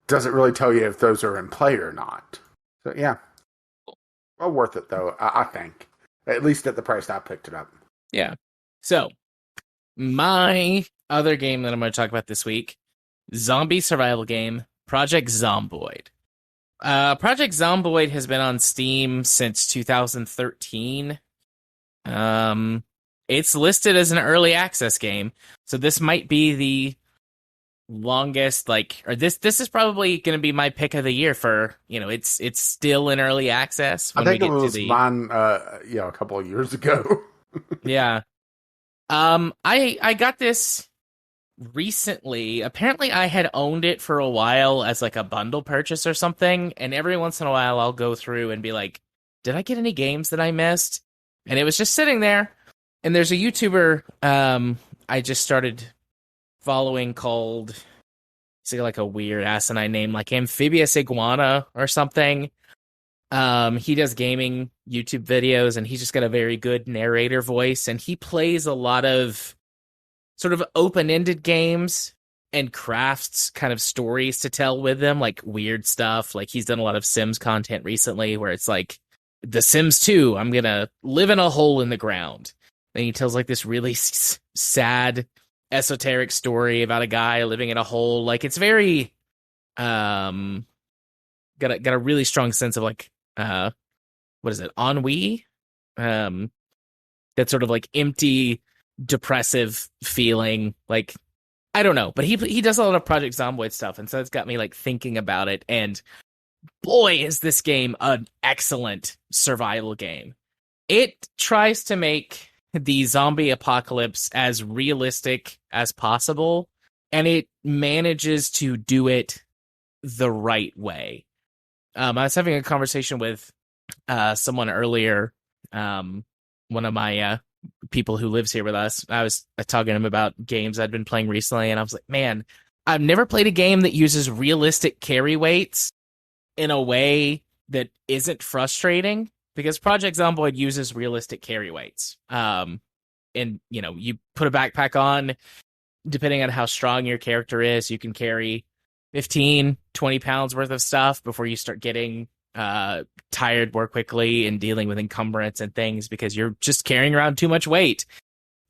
doesn't really tell you if those are in play or not. So, yeah. Well, worth it, though, I think. At least at the price I picked it up. Yeah. So, my other game that I'm going to talk about this week, zombie survival game, Project Zomboid. Project Zomboid has been on Steam since 2013. It's listed as an early access game, so this might be the longest, this is probably going to be my pick of the year for, it's still in early access. I think it was mine, a couple of years ago. Yeah. I got this recently. Apparently I had owned it for a while as like a bundle purchase or something, and every once in a while I'll go through and be like, did I get any games that I missed? And it was just sitting there. And there's a YouTuber I just started following called, it's like a weird asinine name, like Amphibious Iguana or something. He does gaming YouTube videos, and he's just got a very good narrator voice, and he plays a lot of sort of open-ended games and crafts kind of stories to tell with them, like weird stuff. Like he's done a lot of Sims content recently where it's like, The Sims 2, I'm gonna live in a hole in the ground. And he tells like this really sad, esoteric story about a guy living in a hole. Like it's very, got a really strong sense of like, what is it? Ennui? That sort of like empty, depressive feeling. Like, I don't know, but he does a lot of Project Zomboid stuff, and so it's got me like thinking about it. And boy, is this game an excellent survival game. It tries to make the zombie apocalypse as realistic as possible, and it manages to do it the right way. I was having a conversation with someone earlier, one of my people who lives here with us. I was talking to him about games I'd been playing recently, and I was like, man, I've never played a game that uses realistic carry weights in a way that isn't frustrating, because Project Zomboid uses realistic carry weights. And, you put a backpack on, depending on how strong your character is, you can carry 15, 20 pounds worth of stuff before you start getting tired more quickly and dealing with encumbrance and things, because you're just carrying around too much weight.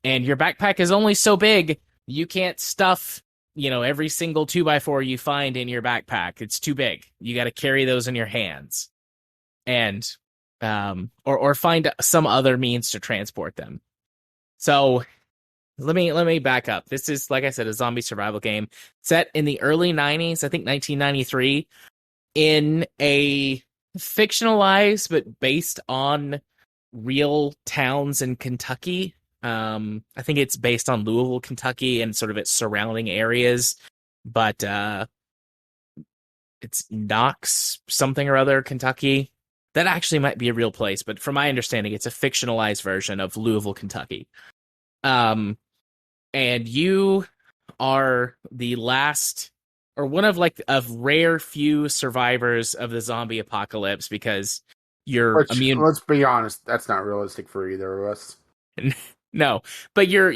And your backpack is only so big, you can't stuff, every single 2x4 you find in your backpack. It's too big. You got to carry those in your hands. And, or find some other means to transport them. So let me back up. This is, like I said, a zombie survival game set in the early 90s, I think 1993, in a fictionalized but based on real towns in Kentucky. I think it's based on Louisville, Kentucky, and sort of its surrounding areas, but it's Knox something or other, Kentucky. That actually might be a real place, but from my understanding, it's a fictionalized version of Louisville, Kentucky. And you are the last, or one of of rare few survivors of the zombie apocalypse, because you're immune. Let's be honest, that's not realistic for either of us. No, but you're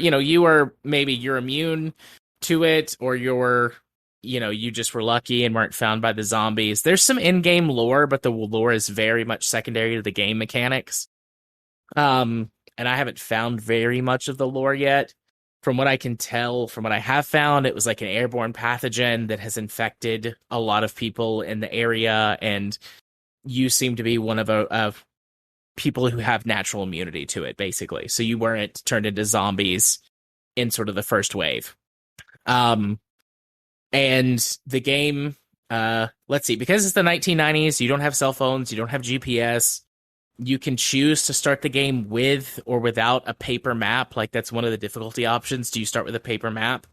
immune to it, or you just were lucky and weren't found by the zombies. There's some in-game lore, but the lore is very much secondary to the game mechanics. And I haven't found very much of the lore yet. From what I can tell, from what I have found, it was like an airborne pathogen that has infected a lot of people in the area, and you seem to be one of people who have natural immunity to it, basically. So you weren't turned into zombies in sort of the first wave. And the game, let's see, because it's the 1990s, you don't have cell phones, you don't have GPS. You can choose to start the game with or without a paper map. Like that's one of the difficulty options. Do you start with a paper map?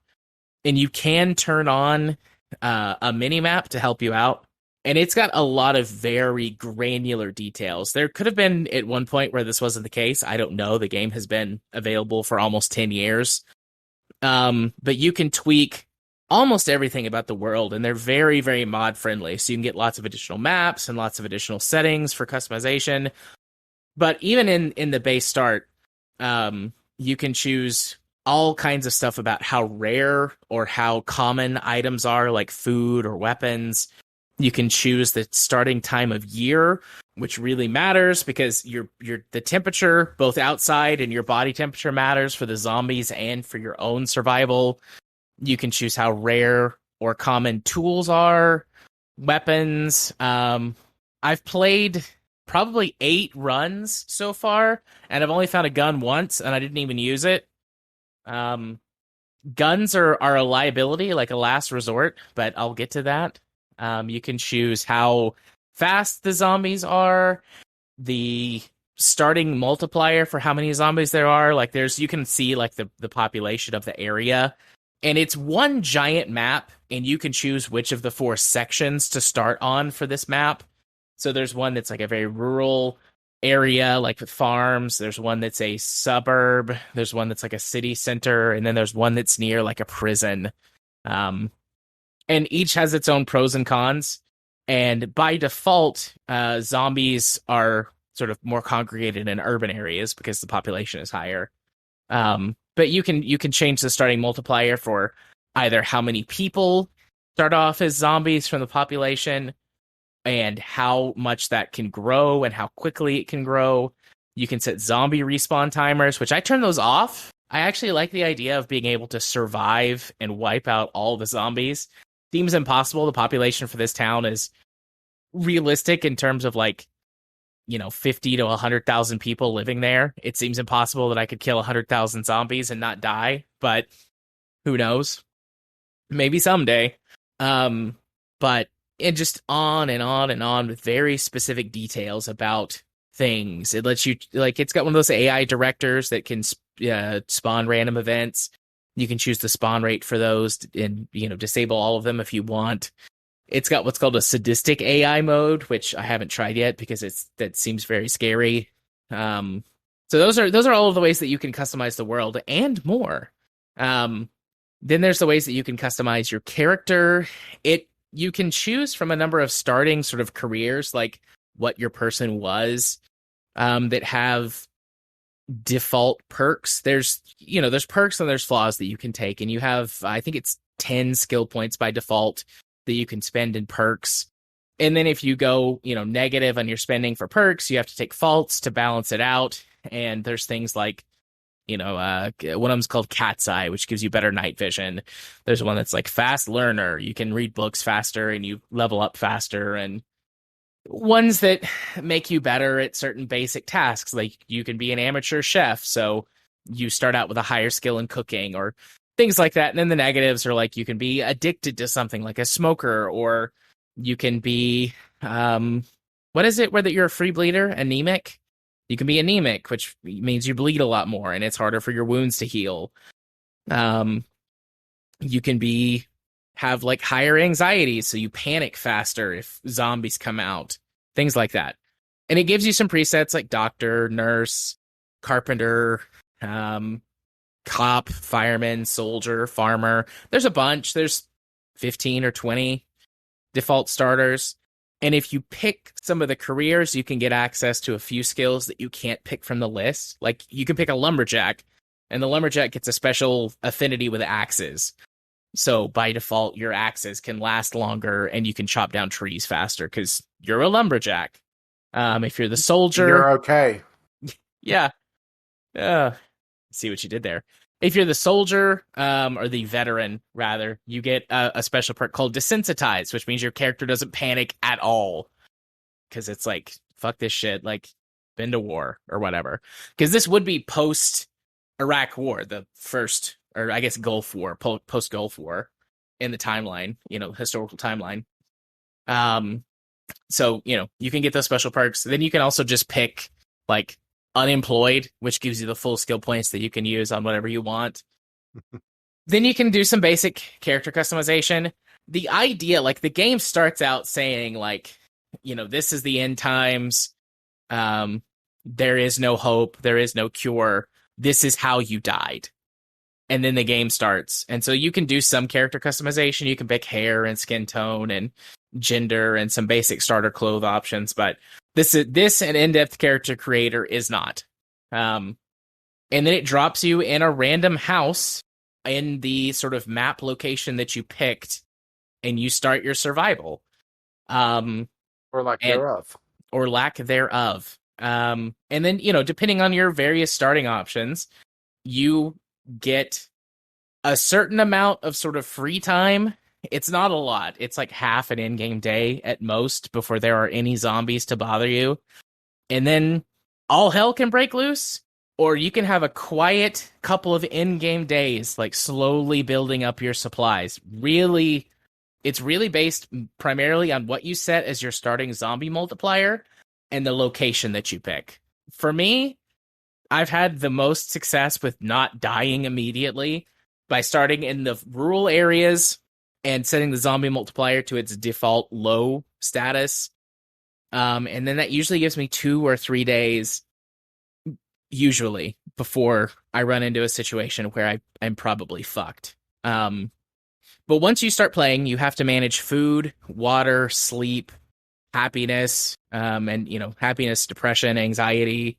And you can turn on a mini map to help you out. And it's got a lot of very granular details. There could have been at one point where this wasn't the case. I don't know. The game has been available for almost 10 years. But you can tweak almost everything about the world, and they're very, very mod friendly. So you can get lots of additional maps and lots of additional settings for customization. But even in the base start, you can choose all kinds of stuff about how rare or how common items are, like food or weapons. You can choose the starting time of year, which really matters because the temperature, both outside and your body temperature, matters for the zombies and for your own survival. You can choose how rare or common tools are, weapons. I've played probably 8 runs so far, and I've only found a gun once, and I didn't even use it. Guns are a liability, like a last resort, but I'll get to that. You can choose how fast the zombies are, the starting multiplier for how many zombies there are. Like you can see like the population of the area, and it's one giant map, and you can choose which of the 4 sections to start on for this map. So there's one that's like a very rural area, like with farms. There's one that's a suburb. There's one that's like a city center, and then there's one that's near like a prison. And each has its own pros and cons. And by default, zombies are sort of more congregated in urban areas because the population is higher. But you can change the starting multiplier for either how many people start off as zombies from the population and how much that can grow and how quickly it can grow. You can set zombie respawn timers, which I turn those off. I actually like the idea of being able to survive and wipe out all the zombies. Seems impossible. The population for this town is realistic in terms of 50 to 100,000 people living there. It seems impossible that I could kill 100,000 zombies and not die, but who knows? Maybe someday. But and just on and on and on with very specific details about things. It lets you, it's got one of those AI directors that can spawn random events. You can choose the spawn rate for those and, disable all of them if you want. It's got what's called a sadistic AI mode, which I haven't tried yet because that seems very scary. So those are all of the ways that you can customize the world and more. Then there's the ways that you can customize your character. You can choose from a number of starting sort of careers, like what your person was, that have default perks. There's perks and there's flaws that you can take, and you have, I think it's 10 skill points by default that you can spend in perks. And then if you go, negative on your spending for perks, you have to take faults to balance it out. And there's things like, one of them's called Cat's Eye, which gives you better night vision. There's one that's like Fast Learner. You can read books faster and you level up faster. And ones that make you better at certain basic tasks, like you can be an amateur chef, so you start out with a higher skill in cooking or things like that. And then the negatives are like you can be addicted to something like a smoker, or you can be what is it whether you're a free bleeder, anemic. You can be anemic, which means you bleed a lot more and it's harder for your wounds to heal. You can have like higher anxiety, so you panic faster if zombies come out, things like that. And it gives you some presets like doctor, nurse, carpenter, cop, fireman, soldier, farmer. There's a bunch. There's 15 or 20 default starters. And if you pick some of the careers, you can get access to a few skills that you can't pick from the list. Like you can pick a lumberjack, and the lumberjack gets a special affinity with axes. So by default, your axes can last longer and you can chop down trees faster because you're a lumberjack. If you're the soldier... You're okay. Yeah. See what you did there. If you're the soldier, or the veteran, rather, you get a special perk called Desensitized, which means your character doesn't panic at all. Because it's like, fuck this shit, like, been to war, or whatever. Because this would be post-Iraq War, the first, or I guess Gulf War, post-Gulf War, in the timeline, historical timeline. So, you can get those special perks. Then you can also just pick like unemployed, which gives you the full skill points that you can use on whatever you want. Then you can do some basic character customization. The idea, like the game starts out saying like, this is the end times. There is no hope. There is no cure. This is how you died. And then the game starts. And so you can do some character customization. You can pick hair and skin tone and gender and some basic starter clothes options. But this an in-depth character creator is not. And then it drops you in a random house in the sort of map location that you picked, and you start your survival. Or thereof. Or lack thereof. And then, depending on your various starting options, you get a certain amount of sort of free time. It's not a lot. It's like half an in-game day at most before there are any zombies to bother you. And then all hell can break loose, or you can have a quiet couple of in-game days, like slowly building up your supplies. Really, it's really based primarily on what you set as your starting zombie multiplier and the location that you pick. For me, I've had the most success with not dying immediately by starting in the rural areas and setting the zombie multiplier to its default low status. And then that usually gives me 2 or 3 days, usually, before I run into a situation where I'm probably fucked. But once you start playing, you have to manage food, water, sleep, happiness, and happiness, depression, anxiety.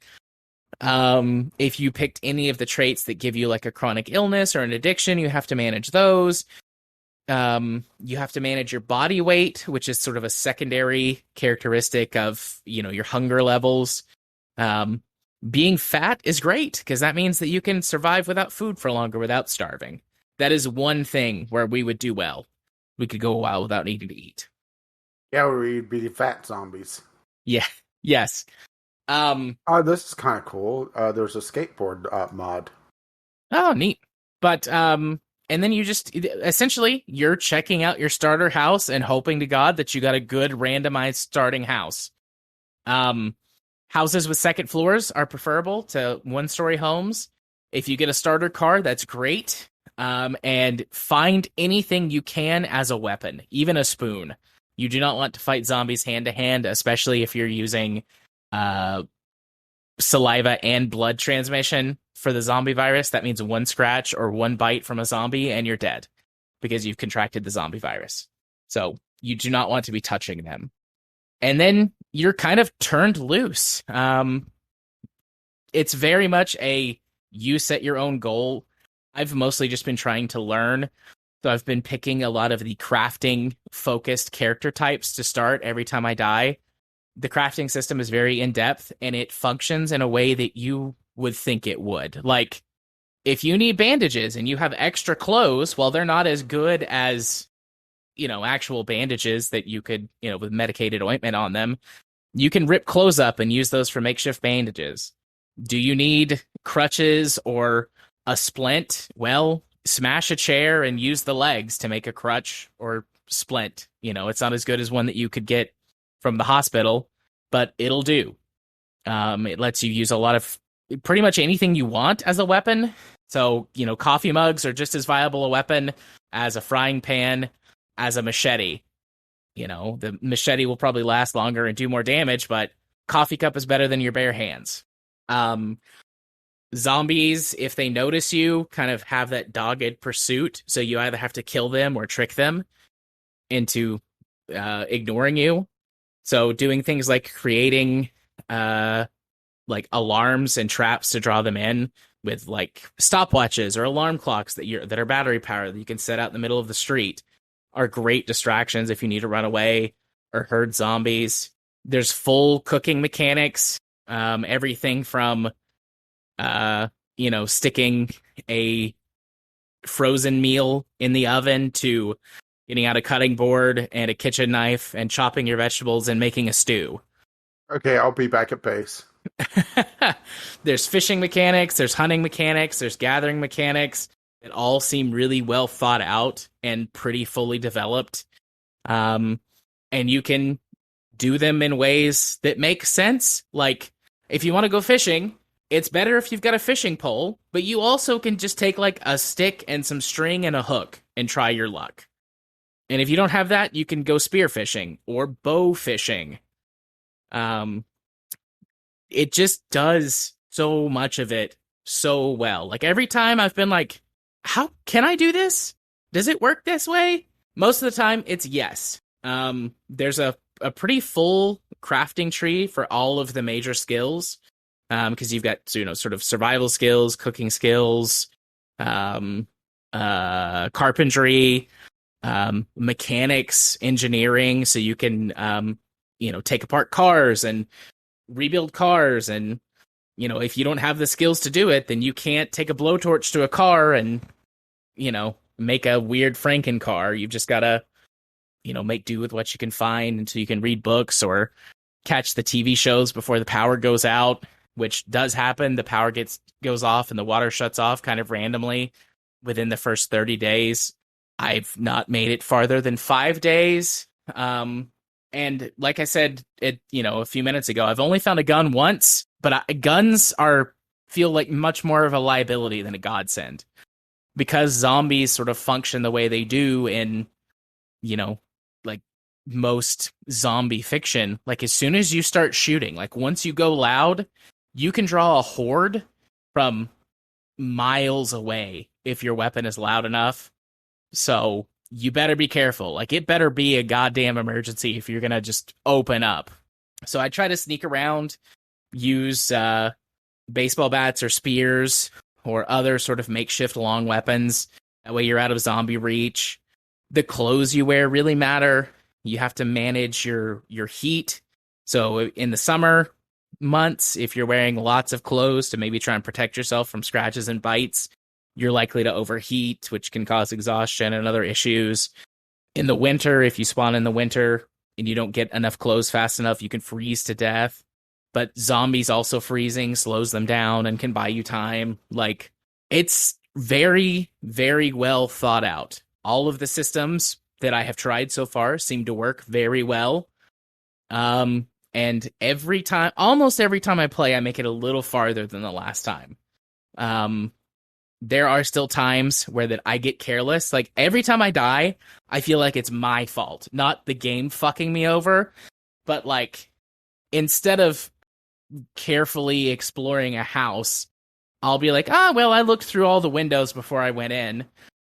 If you picked any of the traits that give you like a chronic illness or an addiction, you have to manage those. You have to manage your body weight, which is sort of a secondary characteristic of, your hunger levels. Being fat is great because that means that you can survive without food for longer without starving. That is one thing where we would do well. We could go a while without needing to eat. Yeah, we'd be fat zombies. Yeah. Yes. This is kind of cool. There's a skateboard mod. Oh, neat. But and then you just essentially you're checking out your starter house and hoping to God that you got a good randomized starting house. Houses with second floors are preferable to one-story homes. If you get a starter car, that's great. And find anything you can as a weapon, even a spoon. You do not want to fight zombies hand-to-hand, especially if you're using saliva and blood transmission for the zombie virus. That means one scratch or one bite from a zombie and you're dead because you've contracted the zombie virus. So you do not want to be touching them. And then you're kind of turned loose. It's very much you set your own goal. I've mostly just been trying to learn. So I've been picking a lot of the crafting focused character types to start every time I die. The crafting system is very in-depth and it functions in a way that you would think it would. Like, if you need bandages and you have extra clothes, well, they're not as good as, actual bandages that you could, with medicated ointment on them. You can rip clothes up and use those for makeshift bandages. Do you need crutches or a splint? Well, smash a chair and use the legs to make a crutch or splint. It's not as good as one that you could get from the hospital, but it'll do. It lets you use a lot of pretty much anything you want as a weapon. So, coffee mugs are just as viable a weapon as a frying pan, as a machete. The machete will probably last longer and do more damage, but coffee cup is better than your bare hands. Zombies, if they notice you, kind of have that dogged pursuit. So you either have to kill them or trick them into ignoring you. So doing things like creating like alarms and traps to draw them in with like stopwatches or alarm clocks that are battery powered that you can set out in the middle of the street are great distractions if you need to run away or herd zombies. There's full cooking mechanics, everything from sticking a frozen meal in the oven to getting out a cutting board and a kitchen knife and chopping your vegetables and making a stew. Okay, I'll be back at base. There's fishing mechanics, there's hunting mechanics, there's gathering mechanics. It all seem really well thought out and pretty fully developed. And you can do them in ways that make sense. Like, if you want to go fishing, it's better if you've got a fishing pole, but you also can just take like a stick and some string and a hook and try your luck. And if you don't have that, you can go spear fishing or bow fishing. It just does so much of it so well. Like every time I've been like, how can I do this? Does it work this way? Most of the time it's yes. There's a pretty full crafting tree for all of the major skills. Because you've got, sort of survival skills, cooking skills, carpentry, mechanics, engineering. So you can, take apart cars and rebuild cars. And, if you don't have the skills to do it, then you can't take a blowtorch to a car and, make a weird Franken car. You've just got to, make do with what you can find until you can read books or catch the TV shows before the power goes out, which does happen. The power goes off and the water shuts off kind of randomly within the first 30 days. I've not made it farther than 5 days. And like I said, a few minutes ago, I've only found a gun once, but guns feel like much more of a liability than a godsend, because zombies sort of function the way they do in, like most zombie fiction. Like as soon as you start shooting, like once you go loud, you can draw a horde from miles away if your weapon is loud enough. So you better be careful. Like it better be a goddamn emergency if you're going to just open up. So I try to sneak around, use baseball bats or spears or other sort of makeshift long weapons. That way you're out of zombie reach. The clothes you wear really matter. You have to manage your heat. So in the summer months, if you're wearing lots of clothes to maybe try and protect yourself from scratches and bites, you're likely to overheat, which can cause exhaustion and other issues. In the winter, if you spawn in the winter and you don't get enough clothes fast enough, you can freeze to death. But zombies also freezing slows them down and can buy you time. Like, it's very, very well thought out. All of the systems that I have tried so far seem to work very well. And almost every time I play, I make it a little farther than the last time. There are still times where that I get careless. Like every time I die, I feel like it's my fault, not the game fucking me over. But like, instead of carefully exploring a house, I'll be like, well, I looked through all the windows before I went in.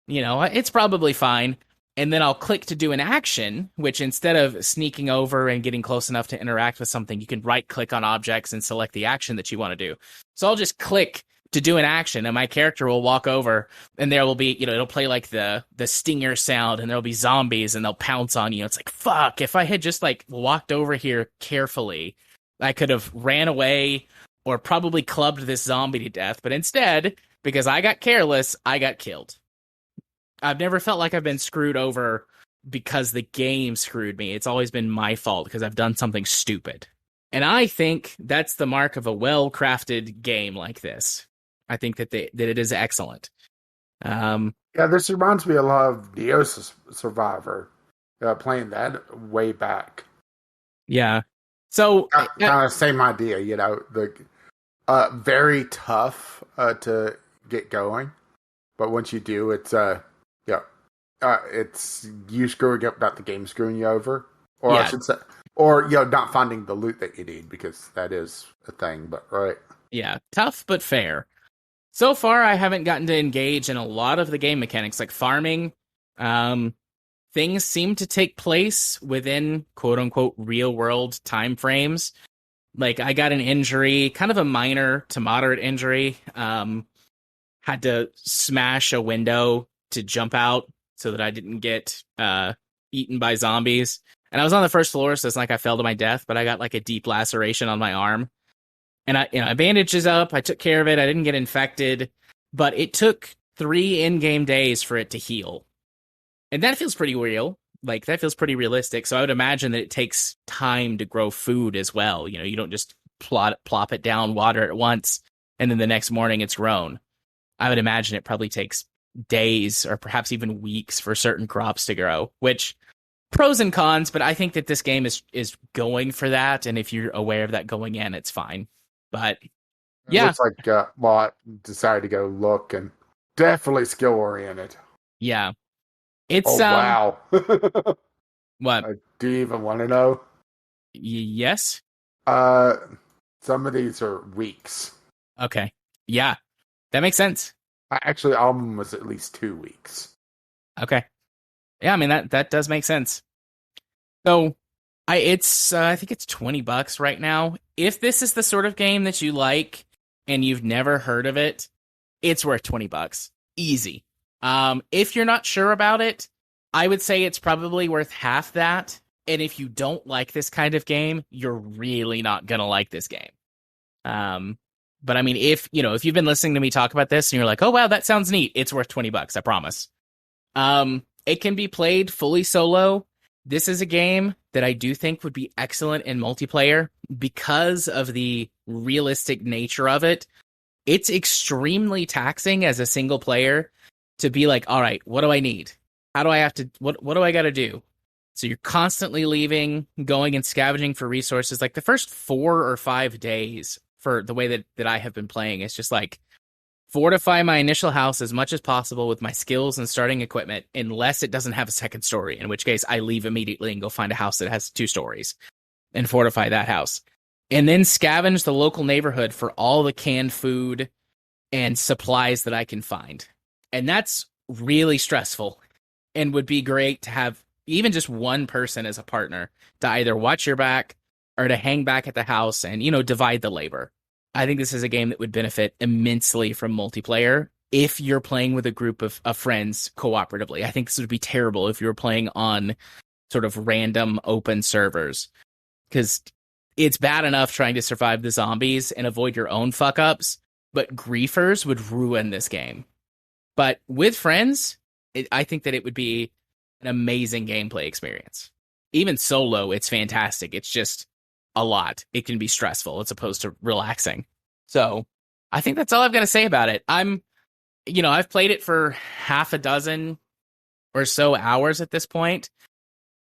It's probably fine. And then I'll click to do an action, which instead of sneaking over and getting close enough to interact with something, you can right click on objects and select the action that you want to do. So I'll just click to do an action and my character will walk over and there will be, it'll play like the stinger sound and there'll be zombies and they'll pounce on you. It's like, fuck, if I had just like walked over here carefully, I could have ran away or probably clubbed this zombie to death. But instead, because I got careless, I got killed. I've never felt like I've been screwed over because the game screwed me. It's always been my fault because I've done something stupid. And I think that's the mark of a well-crafted game like this. I think that it is excellent. Yeah, this reminds me a lot of Neo Survivor, playing that way back. Yeah. So kind of same idea, the very tough to get going, but once you do, it's it's you screwing up, not the game screwing you over, or I should say, or not finding the loot that you need, because that is a thing. But right, yeah, tough but fair. So far, I haven't gotten to engage in a lot of the game mechanics, like farming. Things seem to take place within quote-unquote real-world time frames. Like, I got an injury, kind of a minor to moderate injury. Had to smash a window to jump out so that I didn't get eaten by zombies. And I was on the first floor, so it's like I fell to my death, but I got like a deep laceration on my arm. And I bandaged up, I took care of it, I didn't get infected, but it took 3 in-game days for it to heal. And that feels pretty real. Like, that feels pretty realistic. So I would imagine that it takes time to grow food as well. You don't just plop it down, water it once, and then the next morning it's grown. I would imagine it probably takes days or perhaps even weeks for certain crops to grow, which pros and cons, but I think that this game is going for that. And if you're aware of that going in, it's fine. But It yeah, looks like, well, I decided to go look and definitely skill oriented. yeah. Oh, It's wow. what? Do you even want to know? Yes. Uh, some of these are weeks. Okay. Yeah, that makes sense. Actually, all of them was at least 2 weeks. Okay. Yeah, I mean that does make sense. So, I think it's $20 right now. If this is the sort of game that you like and you've never heard of it, it's worth $20. Easy. If you're not sure about it, I would say it's probably worth half that. And if you don't like this kind of game, you're really not gonna like this game. Um, but I mean, if you've been listening to me talk about this and you're like, oh wow, that sounds neat, it's worth $20, I promise. It can be played fully solo. This is a game that I do think would be excellent in multiplayer because of the realistic nature of it. It's extremely taxing as a single player to be like, all right, what do I need? How do I have to, what do I got to do? So you're constantly leaving, going and scavenging for resources. Like the first 4 or 5 days for the way that I have been playing, it's just like, fortify my initial house as much as possible with my skills and starting equipment, unless it doesn't have a second story, in which case I leave immediately and go find a house that has 2 stories and fortify that house. And then scavenge the local neighborhood for all the canned food and supplies that I can find. And that's really stressful and would be great to have even just one person as a partner to either watch your back or to hang back at the house and, divide the labor. I think this is a game that would benefit immensely from multiplayer if you're playing with a group of friends cooperatively. I think this would be terrible if you were playing on sort of random open servers, because it's bad enough trying to survive the zombies and avoid your own fuck ups, but griefers would ruin this game. But with friends, I think that it would be an amazing gameplay experience. Even solo, it's fantastic. It's just a lot. It can be stressful as opposed to relaxing. So I think that's all I've got to say about it. I've played it for half a dozen or so hours at this point.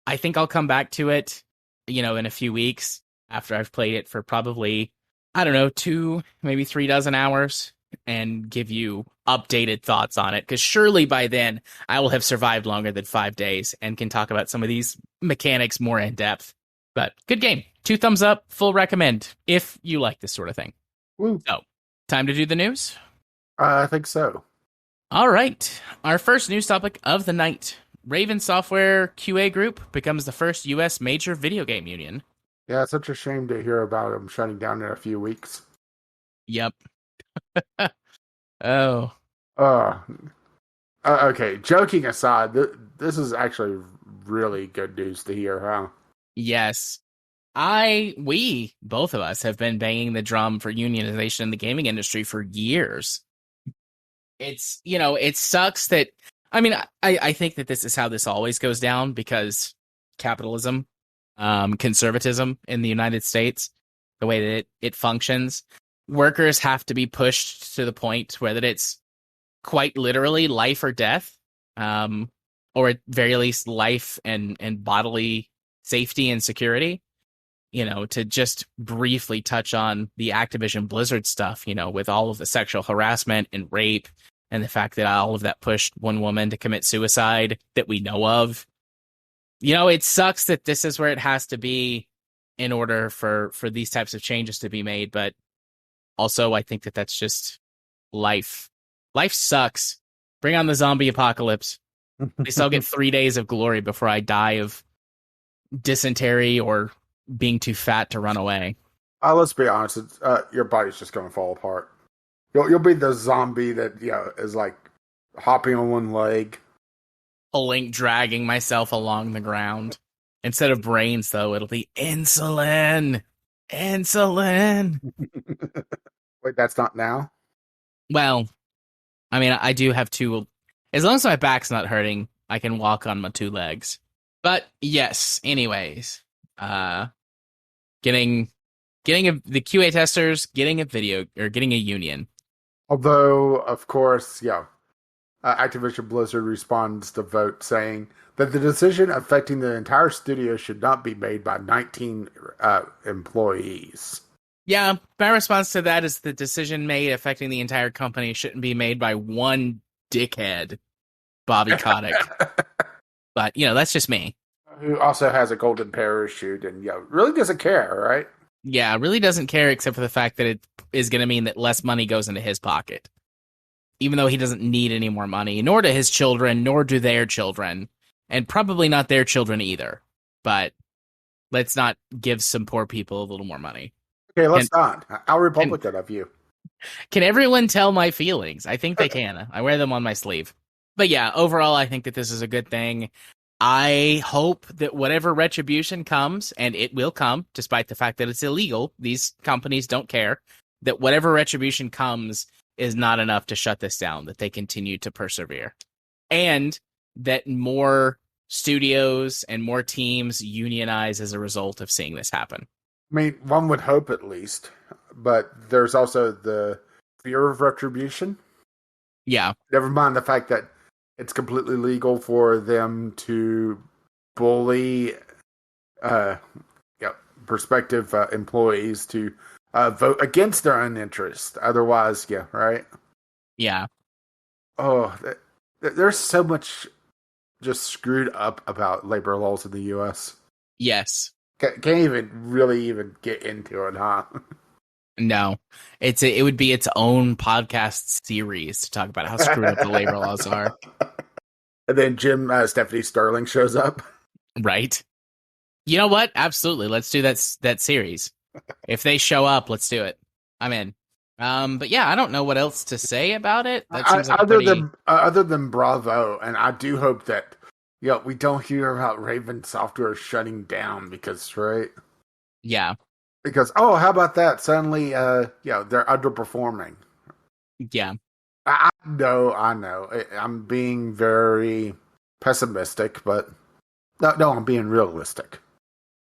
I think I'll come back to it, in a few weeks after I've played it for probably, I don't know, 2, maybe 3 dozen hours and give you updated thoughts on it. Because surely by then I will have survived longer than 5 days and can talk about some of these mechanics more in depth. But good game. 2 thumbs up, full recommend if you like this sort of thing. Woo. So, time to do the news? I think so. All right. Our first news topic of the night. Raven Software QA Group becomes the first U.S. major video game union. Yeah, it's such a shame to hear about them shutting down in a few weeks. Yep. Oh. Okay, joking aside, this is actually really good news to hear, huh? Yes. We, both of us, have been banging the drum for unionization in the gaming industry for years. It's, it sucks that, I think that this is how this always goes down because capitalism, conservatism in the United States, the way that it functions, workers have to be pushed to the point where that it's quite literally life or death, or at very least life and bodily safety and security. To just briefly touch on the Activision Blizzard stuff, with all of the sexual harassment and rape and the fact that all of that pushed one woman to commit suicide that we know of. It sucks that this is where it has to be in order for these types of changes to be made. But also, I think that that's just life. Life sucks. Bring on the zombie apocalypse. At least I'll get 3 days of glory before I die of dysentery or being too fat to run away. Let's be honest. Your body's just going to fall apart. You'll be the zombie that is like hopping on one leg, Dragging myself along the ground. Instead of brains, though, it'll be insulin. Insulin. Wait, that's not now? Well, I do have 2. As long as my back's not hurting, I can walk on my 2 legs. But yes, anyways, getting the QA testers, getting a union. Although, of course, Activision Blizzard responds to vote saying that the decision affecting the entire studio should not be made by 19 employees. Yeah, my response to that is the decision made affecting the entire company shouldn't be made by one dickhead, Bobby Kotick. But, that's just me. Who also has a golden parachute and really doesn't care, right? Yeah, really doesn't care except for the fact that it is going to mean that less money goes into his pocket. Even though he doesn't need any more money, nor do his children, nor do their children, and probably not their children either. But let's not give some poor people a little more money. Okay, let's not. How Republican of you. Can everyone tell my feelings? I think they can. I wear them on my sleeve. But yeah, overall, I think that this is a good thing. I hope that whatever retribution comes, and it will come, despite the fact that it's illegal, these companies don't care, that whatever retribution comes is not enough to shut this down, that they continue to persevere. And that more studios and more teams unionize as a result of seeing this happen. I mean, one would hope at least, but there's also the fear of retribution. Yeah. Never mind the fact that it's completely legal for them to bully prospective employees to vote against their own interest. Otherwise, right? Yeah. Oh, there's so much just screwed up about labor laws in the U.S. Yes. Can't even really get into it, huh? No. It would be its own podcast series to talk about how screwed up the labor laws are. And then Stephanie Sterling shows up. Right. You know what? Absolutely. Let's do that series. If they show up, let's do it. I'm in. But yeah, I don't know what else to say about it. That seems like other than Bravo, and I do hope that we don't hear about Raven Software shutting down because, right? Yeah. Because how about that? Suddenly, they're underperforming. Yeah. I know. I'm being very pessimistic, but no, I'm being realistic.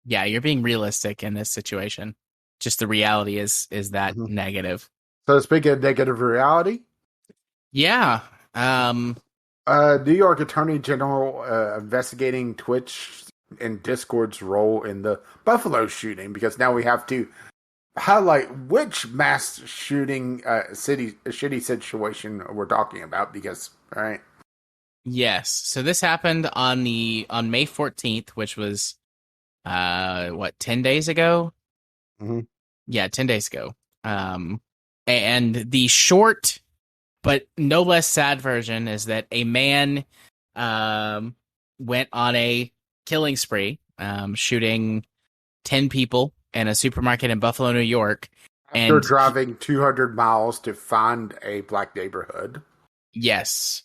Yeah, you're being realistic in this situation. Just the reality is that negative. So speaking of negative reality, yeah. New York Attorney General investigating Twitch and Discord's role in the Buffalo shooting, because now we have to highlight which mass shooting shitty situation we're talking about, because right. Yes. So this happened on May 14th, which was 10 days ago? Mm-hmm. Yeah, 10 days ago. And the short but no less sad version is that a man went on a killing spree, shooting 10 people in a supermarket in Buffalo, New York. After driving 200 miles to find a black neighborhood. Yes.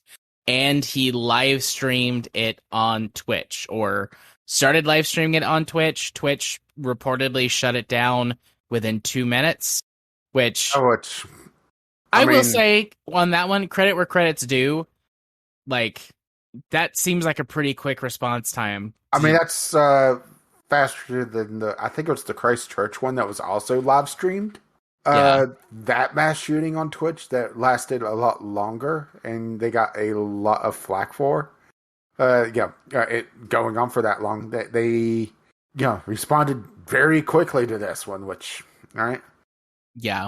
And he live streamed it on Twitch, or started live streaming it on Twitch. Twitch reportedly shut it down within 2 minutes, which I will say on that one, credit where credit's due. Like, that seems like a pretty quick response time. I mean, that's faster than I think it was the Christchurch one that was also live streamed. That mass shooting on Twitch that lasted a lot longer, and they got a lot of flack for. It going on for that long. They responded very quickly to this one, which, right? Yeah.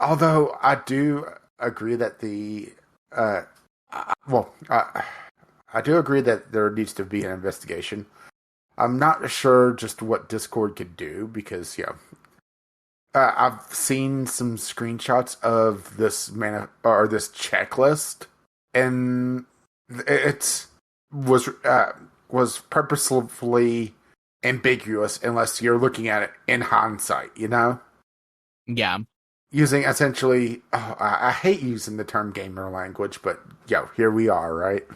Although I do agree that I do agree that there needs to be an investigation. I'm not sure just what Discord could do, because I've seen some screenshots of this this checklist, and it was purposefully ambiguous unless you're looking at it in hindsight, Yeah. Using essentially, I hate using the term gamer language, but here we are, right?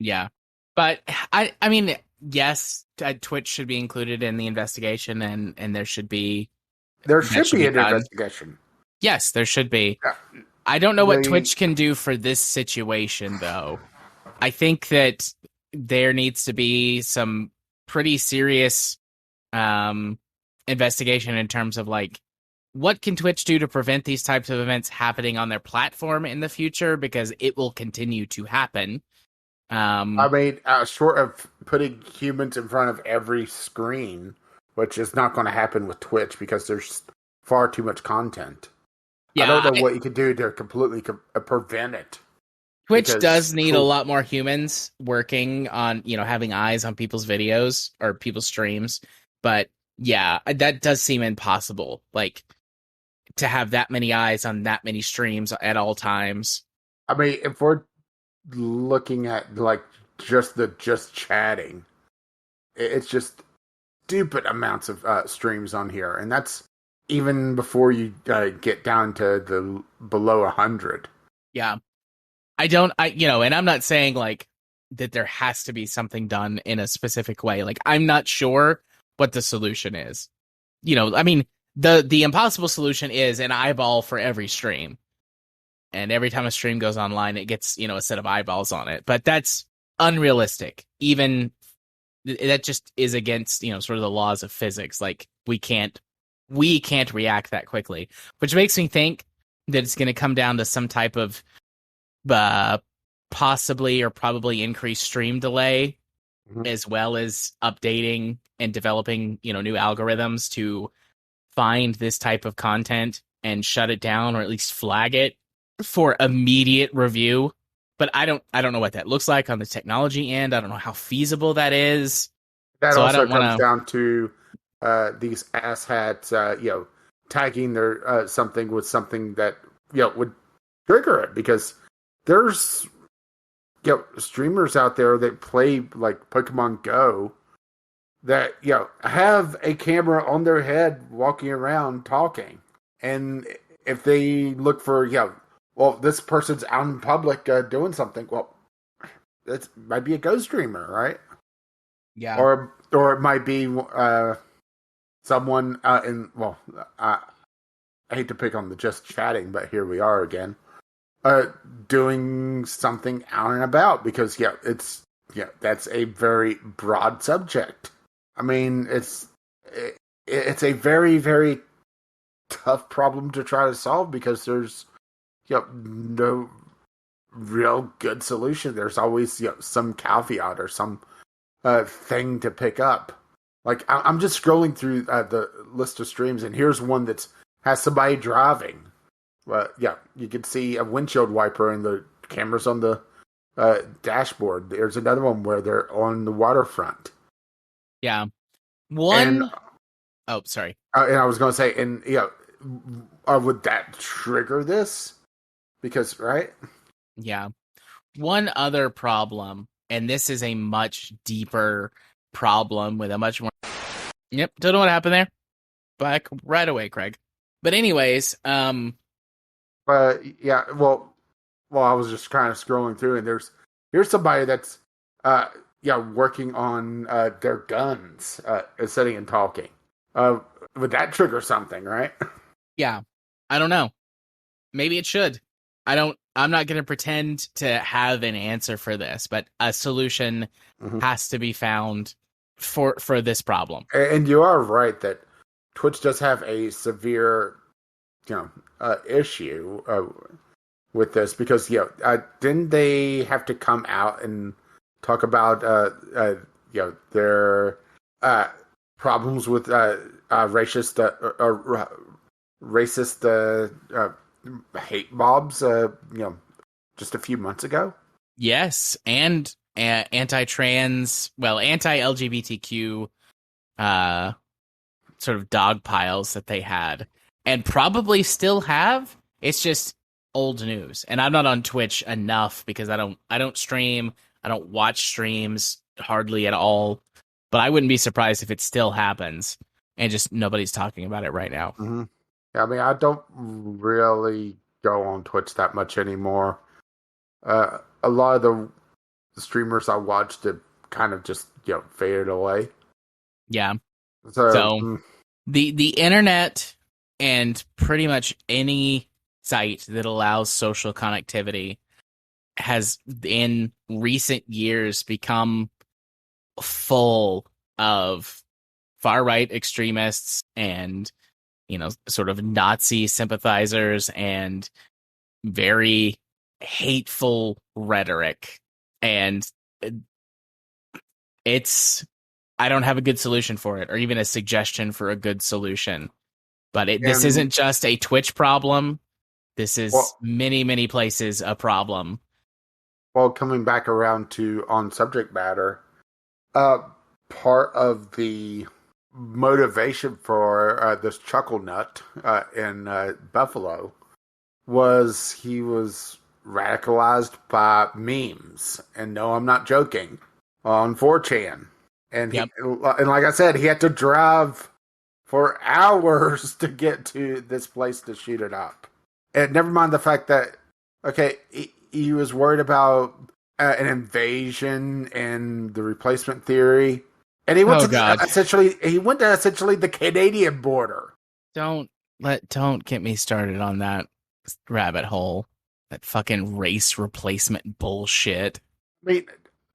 Yeah. But I mean, yes, Twitch should be included in the investigation, and there should be an investigation. Yes, there should be. I don't know what Twitch can do for this situation, though. I think that there needs to be some pretty serious investigation in terms of, like, what can Twitch do to prevent these types of events happening on their platform in the future, because it will continue to happen. I mean, short of putting humans in front of every screen, which is not going to happen with Twitch, because there's far too much content. I Yeah, don't know what you could do to completely prevent it. Twitch because does need a lot more humans working on, having eyes on people's videos or people's streams. But yeah, that does seem impossible. Like, to have that many eyes on that many streams at all times. I mean, if we're looking at like just chatting, it's just stupid amounts of streams on here, and that's even before you get down to the below 100. Yeah. And I'm not saying like that there has to be something done in a specific way. Like, I'm not sure what the solution is. I mean, the impossible solution is an eyeball for every stream. And every time a stream goes online, it gets, a set of eyeballs on it. But that's unrealistic. Even that just is against, sort of the laws of physics. Like, we can't react that quickly, which makes me think that it's going to come down to some type of possibly or probably increased stream delay, as well as updating and developing, new algorithms to find this type of content and shut it down, or at least flag it for immediate review. But I don't know what that looks like on the technology end. I don't know how feasible that is. That So also comes down to these asshats, tagging their something with something that would trigger it, because there's streamers out there that play like Pokemon Go that have a camera on their head walking around talking, and if they look for this person's out in public doing something, well, that might be a Go streamer, right? Yeah. Or it might be someone I hate to pick on the just chatting, but here we are again. Doing something out and about, because that's a very broad subject. I mean, it's a very, very tough problem to try to solve, because there's no real good solution. There's always some caveat or some thing to pick up. Like, I'm just scrolling through the list of streams, and here's one that has somebody driving. You can see a windshield wiper and the cameras on the dashboard. There's another one where they're on the waterfront. Yeah. Oh, sorry. And I was going to say, and would that trigger this? Because, right? Yeah. One other problem, and this is a much deeper problem with a much more... Yep, don't know what happened there. Back right away, Craig. But anyways, yeah, well, I was just kind of scrolling through, and here's somebody that's working on their guns, sitting and talking. Would that trigger something, right? Yeah, I don't know. Maybe it should. I'm not going to pretend to have an answer for this, but a solution has to be found for this problem. And you are right that Twitch does have a severe issue with this, because didn't they have to come out and talk about their problems with racist hate mobs just a few months ago? Yes, and anti-trans, anti-LGBTQ sort of dog piles that they had, and probably still have. It's just old news, and I'm not on Twitch enough because I don't stream, I don't watch streams hardly at all. But I wouldn't be surprised if it still happens, and just nobody's talking about it right now. Mm-hmm. I mean, I don't really go on Twitch that much anymore. A lot of the streamers I watched have kind of just faded away. Yeah. So the internet and pretty much any site that allows social connectivity has in recent years become full of far-right extremists and sort of Nazi sympathizers and very hateful rhetoric. And I don't have a good solution for it, or even a suggestion for a good solution. But this And isn't just a Twitch problem. This is well, many, many places a problem. well, coming back around to on subject matter, uh, part of the motivation for this chuckle nut in Buffalo was he was radicalized by memes, and no, I'm not joking, on 4chan, and Yep. like I said, he had to drive for hours to get to this place to shoot it up. And never mind the fact that, okay, he was worried about an invasion and the replacement theory, and he went Oh to God. essentially the Canadian border. Don't get me started on that rabbit hole. That fucking race replacement bullshit. I mean,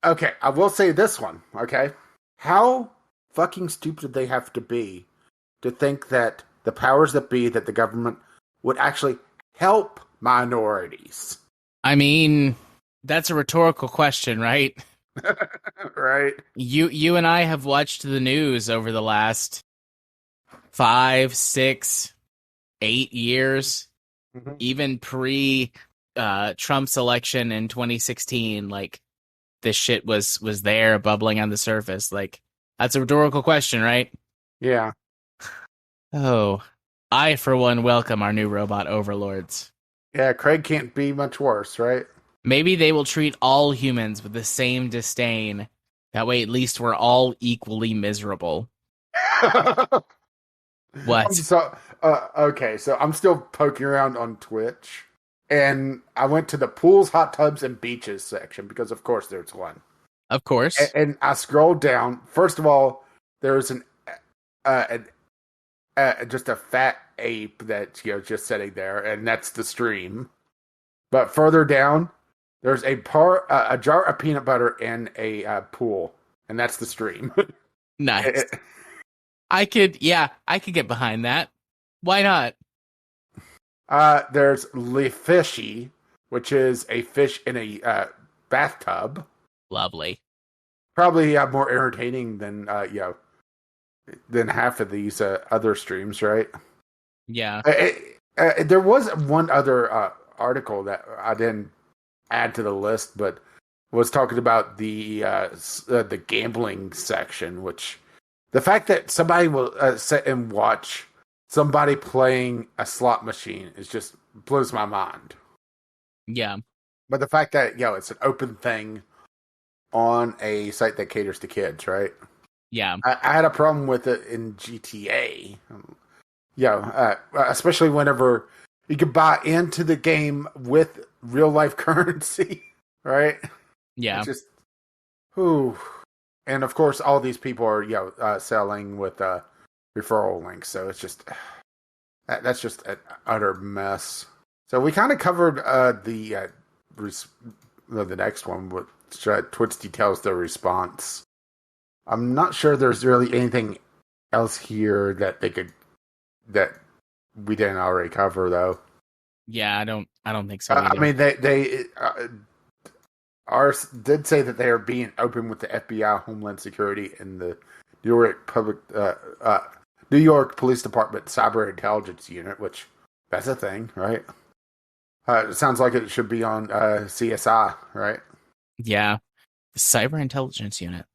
okay, I will say this one, okay? How fucking stupid did they have to be to think that the powers that be, that the government would actually help minorities? I mean, that's a rhetorical question, right? Right? You and I have watched the news over the last 5, 6, 8 years, Mm-hmm. even pre Trump's election in 2016. Like, this shit was there bubbling on the surface. Like, that's a rhetorical question, right? Yeah. Oh, I for one welcome our new robot overlords. Yeah, Craig can't be much worse, right? Maybe they will treat all humans with the same disdain. That way, at least we're all equally miserable. What? Okay, so I'm still poking around on Twitch, and I went to the pools, hot tubs, and beaches section because, of course, there's one. Of course. And I scrolled down. First of all, there's just a fat ape that's just sitting there, and that's the stream. But further down, there's a jar of peanut butter in a pool, and that's the stream. Nice. I could get behind that. Why not? There's Le Fishy, which is a fish in a bathtub. Lovely. Probably more entertaining than than half of these other streams, right? Yeah. There was one other article that I didn't add to the list, but was talking about the gambling section, which the fact that somebody will sit and watch somebody playing a slot machine is just blows my mind. Yeah. But the fact that it's an open thing on a site that caters to kids, right? Yeah. I had a problem with it in GTA. Especially whenever you could buy into the game with real life currency, right? Yeah. It's just, whew. And of course, all these people are selling with referral links, so it's just that's just an utter mess. So we kind of covered the next one, which Twitch details the response. I'm not sure there's really anything else here that we didn't already cover, though. Yeah, I don't think so. I mean, they did say that they are being open with the FBI, Homeland Security, and the New York Police Department Cyber Intelligence Unit, which that's a thing, right? It sounds like it should be on CSI, right? Yeah. The Cyber Intelligence Unit.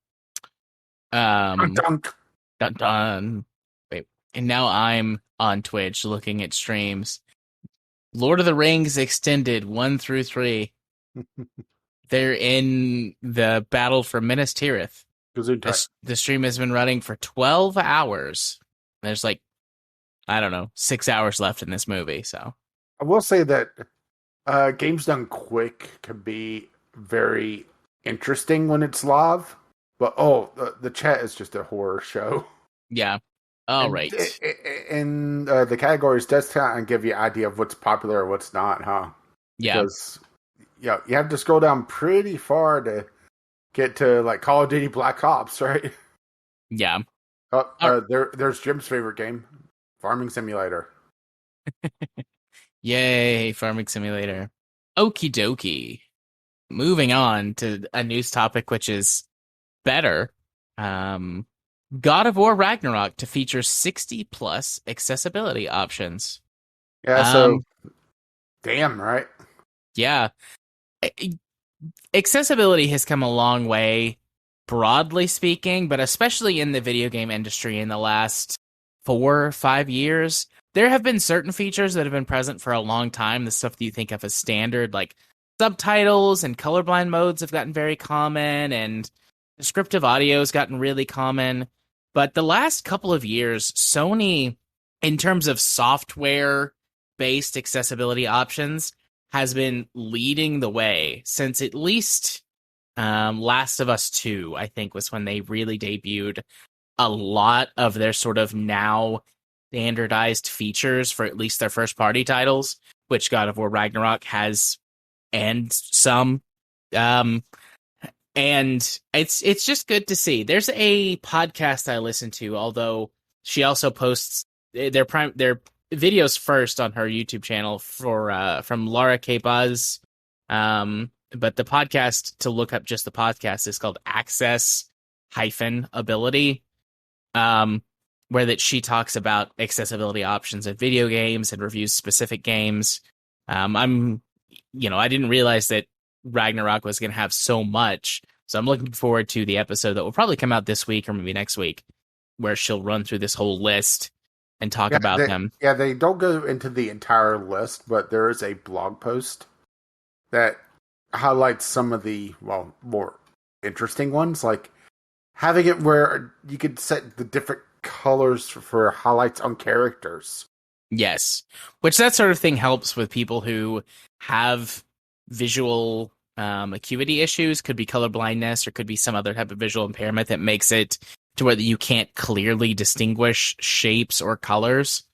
Dun, dun. Dun, dun. Wait. And now I'm on Twitch looking at streams. Lord of the Rings Extended 1 through 3. They're in the battle for Minas Tirith. The stream has been running for 12 hours. There's 6 hours left in this movie, so. I will say that games done quick can be very interesting when it's live, but the chat is just a horror show. Yeah. All right. And the categories does kind of give you an idea of what's popular or what's not, huh? Yeah. Because you have to scroll down pretty far to get to Call of Duty Black Ops, right? Yeah. There's Jim's favorite game, Farming Simulator. Yay, Farming Simulator. Okie dokie. Moving on to a news topic which is better. God of War Ragnarok to feature 60 plus accessibility options. Yeah, so damn, right? Yeah. Accessibility has come a long way, broadly speaking, but especially in the video game industry in the last 4 or 5 years. There have been certain features that have been present for a long time. The stuff that you think of as standard, like subtitles and colorblind modes, have gotten very common, and descriptive audio has gotten really common. But the last couple of years, Sony, in terms of software based accessibility options, has been leading the way since at least Last of Us 2, I think, was when they really debuted a lot of their sort of now standardized features for at least their first party titles, which God of War Ragnarok has, and some. And it's just good to see. There's a podcast I listen to, although she also posts their videos first on her YouTube channel for from Laura K. Buzz. But the podcast, to look up just the podcast, is called Access-Ability, where that she talks about accessibility options in video games and reviews specific games. I didn't realize that Ragnarok was going to have so much, so I'm looking forward to the episode that will probably come out this week or maybe next week, where she'll run through this whole list and talk about them. Yeah, they don't go into the entire list, but there is a blog post that highlights some of the, well, more interesting ones, like having it where you could set the different colors for highlights on characters. Yes, which that sort of thing helps with people who have visual acuity issues. Could be color blindness, or could be some other type of visual impairment that makes it to where you can't clearly distinguish shapes or colors.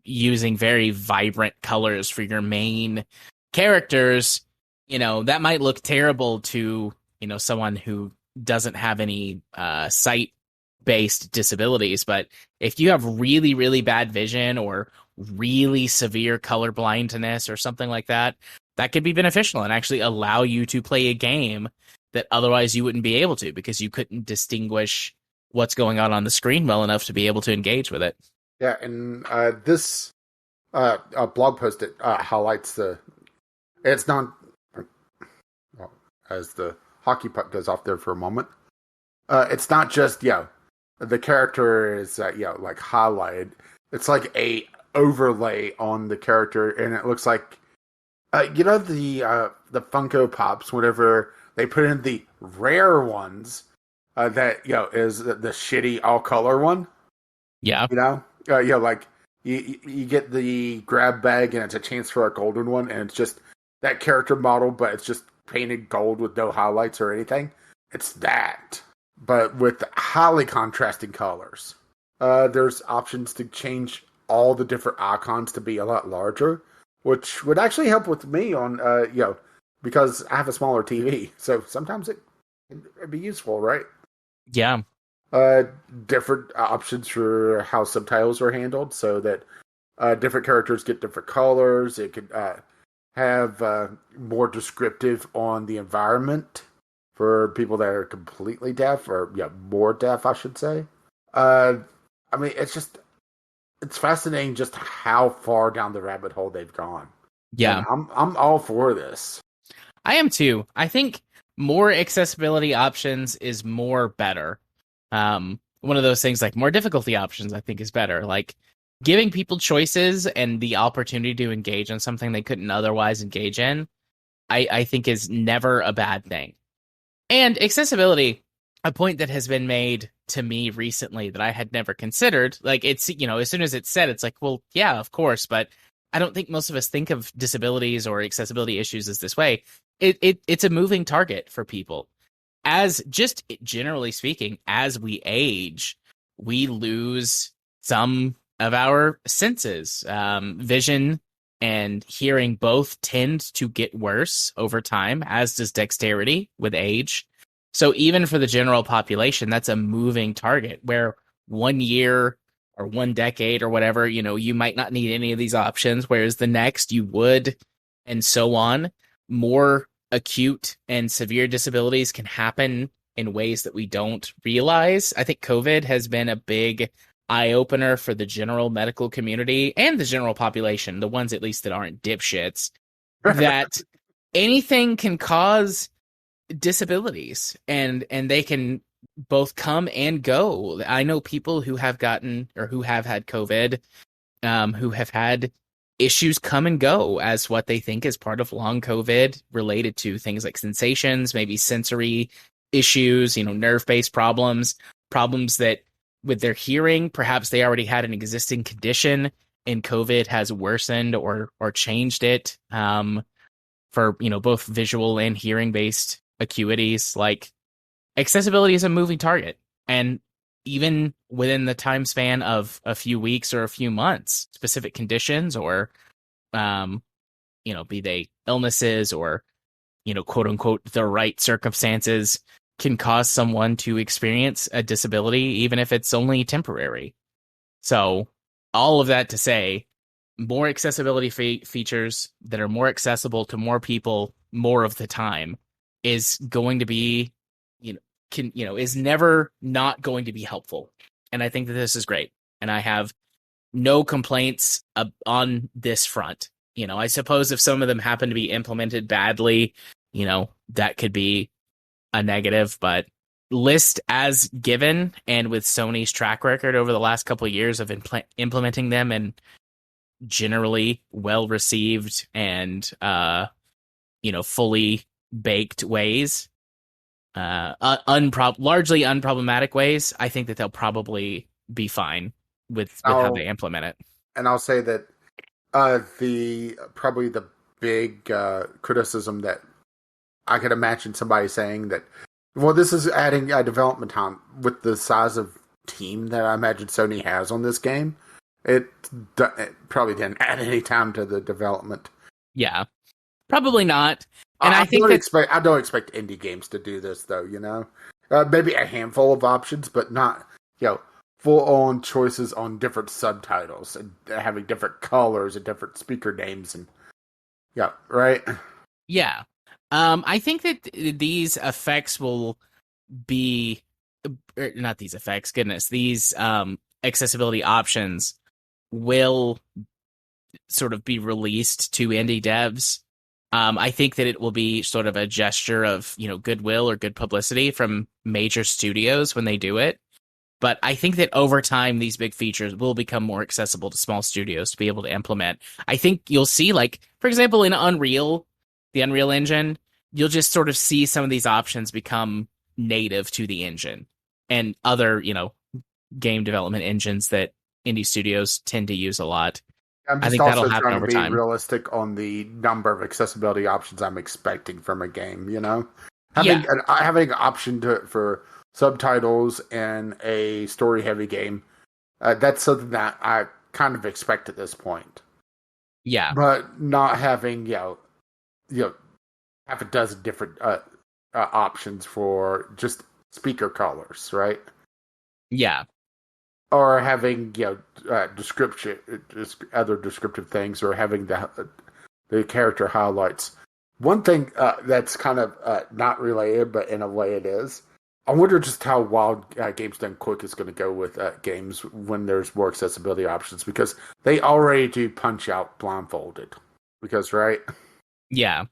Using very vibrant colors for your main characters, that might look terrible to, someone who doesn't have any sight-based disabilities. But if you have really, really bad vision or really severe color blindness or something like that, that could be beneficial and actually allow you to play a game that otherwise you wouldn't be able to, because you couldn't distinguish what's going on the screen well enough to be able to engage with it. Yeah, and this blog post, it highlights it's not, well, as the hockey puck goes off there for a moment, it's not just, the character is, like highlighted. It's like a overlay on the character, and it looks like, the Funko Pops, whenever they put in the rare ones, that, is the shitty all-color one. Yeah. Like, you get the grab bag, and it's a chance for a golden one, and it's just that character model, but it's just painted gold with no highlights or anything. It's that, but with highly contrasting colors. There's options to change all the different icons to be a lot larger, which would actually help with me on, because I have a smaller TV, so sometimes it'd be useful, right? Yeah. Different options for how subtitles are handled, so that different characters get different colors. It could have more descriptive on the environment for people that are completely deaf, or more deaf, I should say. It's fascinating just how far down the rabbit hole they've gone. Yeah, and I'm all for this. I am too. I think more accessibility options is more better. One of those things, like more difficulty options, I think is better. Like giving people choices and the opportunity to engage in something they couldn't otherwise engage in, I think is never a bad thing. And accessibility, a point that has been made to me recently that I had never considered, like it's, as soon as it's said, it's like, well, yeah, of course, but I don't think most of us think of disabilities or accessibility issues as this way. It's a moving target for people. As just generally speaking, as we age, we lose some of our senses. Vision and hearing both tend to get worse over time, as does dexterity with age. So even for the general population, that's a moving target where 1 year or 1 decade or whatever, you might not need any of these options, whereas the next you would, and so on. More acute and severe disabilities can happen in ways that we don't realize. I think COVID has been a big eye-opener for the general medical community and the general population, the ones at least that aren't dipshits, that anything can cause disabilities, and they can both come and go. I know people who have gotten or who have had COVID, who have had issues come and go as what they think is part of long COVID, related to things like sensations, maybe sensory issues, nerve-based problems that with their hearing, perhaps they already had an existing condition and COVID has worsened or changed it, for, both visual and hearing based acuities. Like, accessibility is a moving target. And even within the time span of a few weeks or a few months, specific conditions or, be they illnesses or, quote unquote, the right circumstances can cause someone to experience a disability, even if it's only temporary. So all of that to say, more accessibility features that are more accessible to more people more of the time is going to be, is never not going to be helpful. And I think that this is great. And I have no complaints on this front. I suppose if some of them happen to be implemented badly, that could be a negative, but list as given, and with Sony's track record over the last couple of years of implementing them in generally well received and fully baked ways, largely unproblematic ways, I think that they'll probably be fine with how they implement it. And I'll say that probably the big criticism that I could imagine somebody saying that, well, this is adding development time with the size of team that I imagine Sony has on this game. It probably didn't add any time to the development. Yeah, probably not. And I don't expect indie games to do this, though. Maybe a handful of options, but not full-on choices on different subtitles and having different colors and different speaker names and right. Yeah, I think that these effects will be not these effects. Goodness, these accessibility options will sort of be released to indie devs. I think that it will be sort of a gesture of, goodwill or good publicity from major studios when they do it. But I think that over time, these big features will become more accessible to small studios to be able to implement. I think you'll see, like, for example, in Unreal, the Unreal Engine, you'll just sort of see some of these options become native to the engine, and other, game development engines that indie studios tend to use a lot. I think that'll happen over time. Realistic on the number of accessibility options I'm expecting from a game. Having an option for subtitles in a story-heavy game, that's something that I kind of expect at this point. Yeah, but not having half a dozen different options for just speaker colors, right? Yeah. Or having description, other descriptive things, or having the character highlights. One thing that's kind of not related, but in a way it is. I wonder just how wild Games Done Quick is going to go with games when there's more accessibility options, because they already do Punch Out blindfolded. Right? Yeah.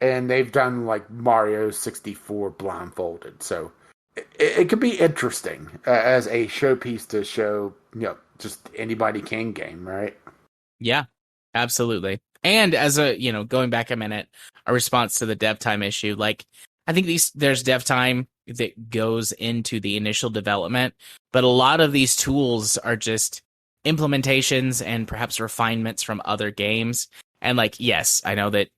And they've done like Mario 64 blindfolded, so it could be interesting as a showpiece to show, just anybody can game, right? Yeah, absolutely. And as going back a minute, a response to the dev time issue, like, I think there's dev time that goes into the initial development, but a lot of these tools are just implementations and perhaps refinements from other games. And like, yes, I know that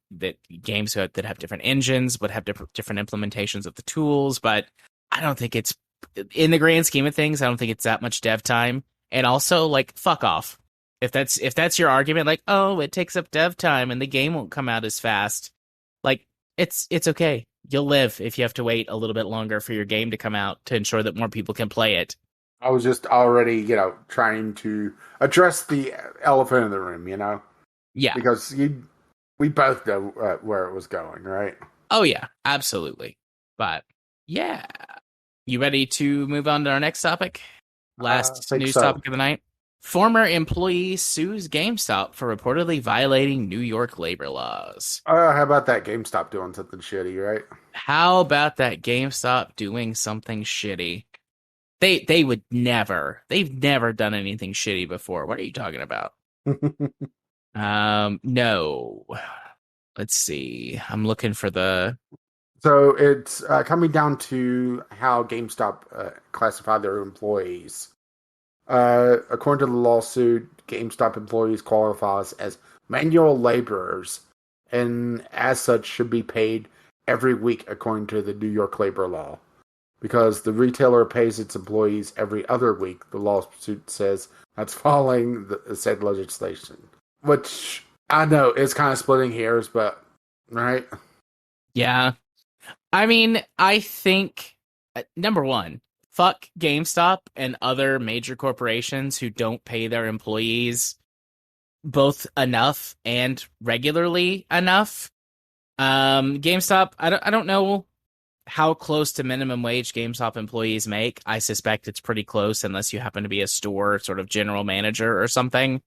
games that have different engines would have different implementations of the tools, but I don't think it's, in the grand scheme of things, I don't think it's that much dev time. And also, like, fuck off. If that's your argument, like, oh, it takes up dev time and the game won't come out as fast, like, it's okay. You'll live if you have to wait a little bit longer for your game to come out to ensure that more people can play it. I was just already, trying to address the elephant in the room, Yeah. Because we both know where it was going, right? Oh, yeah, absolutely. But, yeah. You ready to move on to our next topic? I Last think news so. topic of the night. Former employee sues GameStop for reportedly violating New York labor laws. How about that GameStop doing something shitty, right? How about that GameStop doing something shitty? They've never done anything shitty before. What are you talking about? No. Let's see. I'm looking for the So it's coming down to how GameStop classify their employees. According to the lawsuit, GameStop employees qualifies as manual laborers, and as such should be paid every week according to the New York labor law. Because the retailer pays its employees every other week, the lawsuit says that's following the said legislation. Which I know is kind of splitting hairs, but right? Yeah. I mean, I think number one, fuck GameStop and other major corporations who don't pay their employees both enough and regularly enough. GameStop, I don't know how close to minimum wage GameStop employees make. I suspect it's pretty close unless you happen to be a store sort of general manager or something.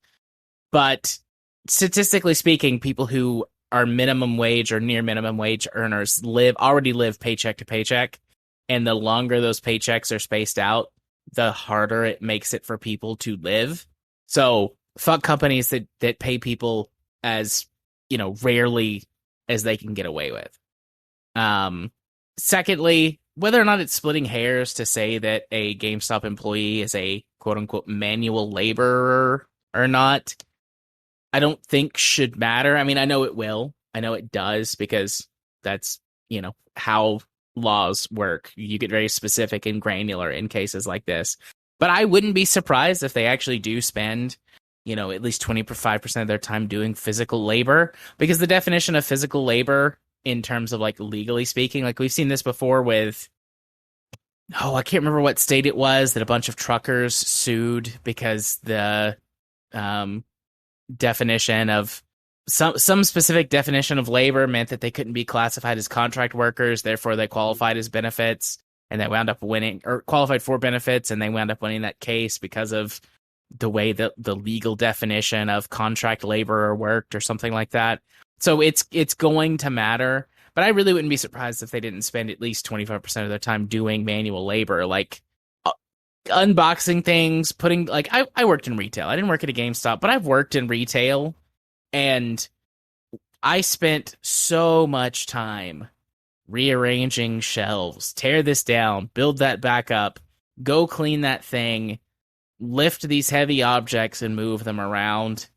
But statistically speaking, people who are minimum wage or near minimum wage earners already live paycheck to paycheck, and the longer those paychecks are spaced out, the harder it makes it for people to live. So fuck companies that pay people as, rarely as they can get away with. Secondly, whether or not it's splitting hairs to say that a GameStop employee is a quote unquote manual laborer or not, I don't think should matter. I mean, I know it will. I know it does because that's, how laws work. You get very specific and granular in cases like this. But I wouldn't be surprised if they actually do spend, at least 25% of their time doing physical labor, because the definition of physical labor in terms of like legally speaking, like we've seen this before with, I can't remember what state it was that a bunch of truckers sued because the definition of some specific definition of labor meant that they couldn't be classified as contract workers, therefore they qualified as benefits, and they wound up winning, or qualified for benefits, and they wound up winning that case because of the way that the legal definition of contract laborer worked or something like that. So it's going to matter, but I really wouldn't be surprised if they didn't spend at least 25% of their time doing manual labor, like unboxing things, putting, like, I worked in retail. I didn't work at a GameStop, but I've worked in retail, and I spent so much time rearranging shelves, tear this down, build that back up, go clean that thing, lift these heavy objects and move them around.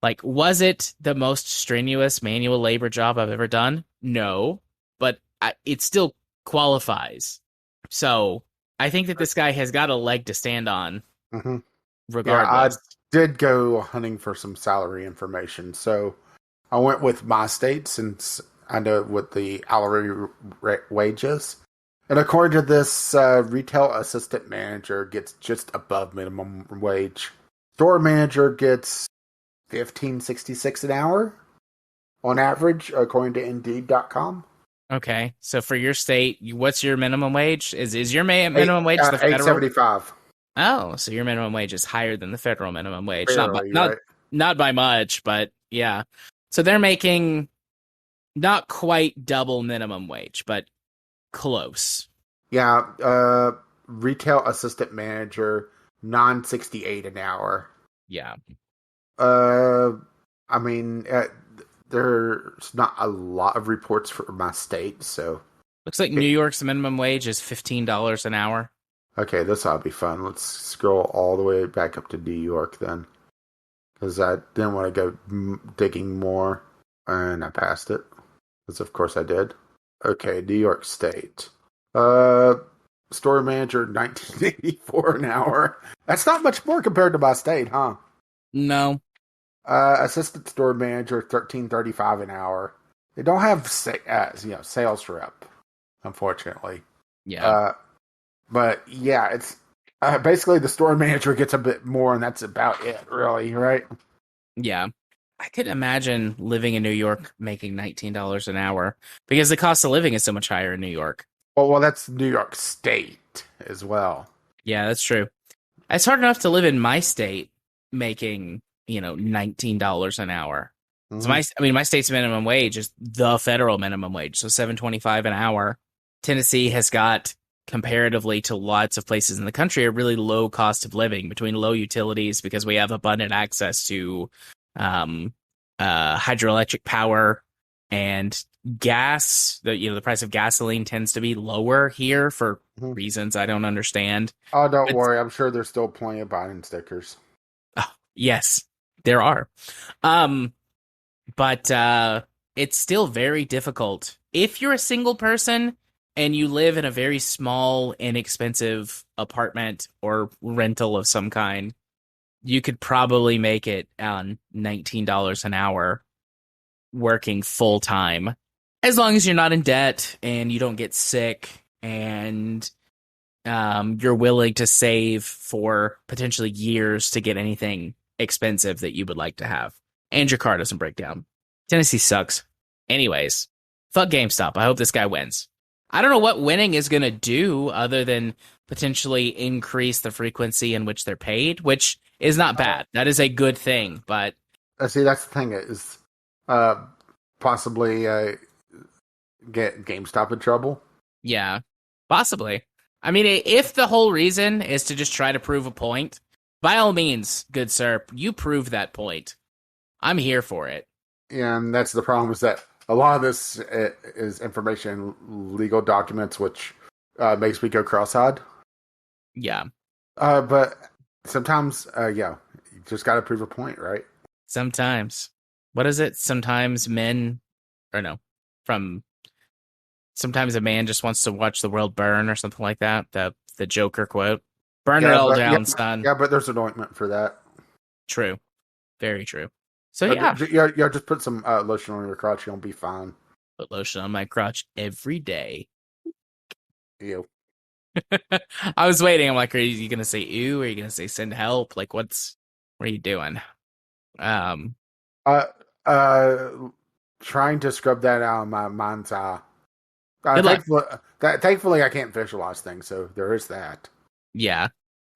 Like, was it the most strenuous manual labor job I've ever done? No, but it still qualifies. So I think that this guy has got a leg to stand on, regardless. Yeah, I did go hunting for some salary information, so I went with my state since I know what the hourly wage is. And according to this, retail assistant manager gets just above minimum wage. Store manager gets $15.66 an hour on average, according to Indeed.com. Okay, so for your state, what's your minimum wage? Is your minimum wage the federal? $8.75. Oh, so your minimum wage is higher than the federal minimum wage. Barely, right? Not by much, but yeah. So they're making not quite double minimum wage, but close. Yeah, retail assistant manager, $9.68 an hour. Yeah. I mean, there's not a lot of reports for my state, so. Looks like New York's minimum wage is $15 an hour. Okay, this ought to be fun. Let's scroll all the way back up to New York then. Because I didn't want to go digging more, and I passed it. Because of course I did. Okay, New York State. Store manager, $19.84 an hour. That's not much more compared to my state, huh? No. Assistant store manager, $13.35 an hour. They don't have sales rep, unfortunately. Yeah. But yeah, it's basically the store manager gets a bit more, and that's about it, really, right? Yeah. I could imagine living in New York making $19 an hour because the cost of living is so much higher in New York. Well, that's New York State as well. Yeah, that's true. It's hard enough to live in my state making, $19 an hour. So Hmm. my state's minimum wage is the federal minimum wage, so 7.25 an hour. Tennessee has got, comparatively to lots of places in the country, a really low cost of living between low utilities because we have abundant access to um, hydroelectric power and gas. The price of gasoline tends to be lower here for Hmm. reasons I don't understand. Oh, don't But worry. I'm sure there's still plenty of Biden stickers. yes, there are. Um, but it's still very difficult. If you're a single person and you live in a very small, inexpensive apartment or rental of some kind, you could probably make it on $19 an hour working full time. As long as you're not in debt and you don't get sick and you're willing to save for potentially years to get anything expensive that you would like to have. And your car doesn't break down. Tennessee sucks. Anyways, fuck GameStop. I hope this guy wins. I don't know what winning is going to do other than potentially increase the frequency in which they're paid, which is not bad. That is a good thing, but See, that's the thing is, possibly get GameStop in trouble. yeah, possibly. I mean, if the whole reason is to just try to prove a point, by all means, good sir, you prove that point. I'm here for it. And that's the problem is that a lot of this is information in legal documents, which makes me go cross-eyed. Yeah. But sometimes, yeah, you just got to prove a point, right? Sometimes. What is it? Sometimes men, or no, from sometimes a man just wants to watch the world burn or something like that. The Joker quote. Burn it Yeah, all but down, son. yeah, but there's an ointment for that. True. Very true. So yeah. Yeah, just put some lotion on your crotch, you'll be fine. Put lotion on my crotch every day. Ew. I was waiting. I'm like, are you gonna say ew? Are you gonna say send help? Like what are you doing? Um Uh, uh, trying to scrub that out of my mind's eye. Good luck. Thankfully, I can't visualize things, so there is that. Yeah.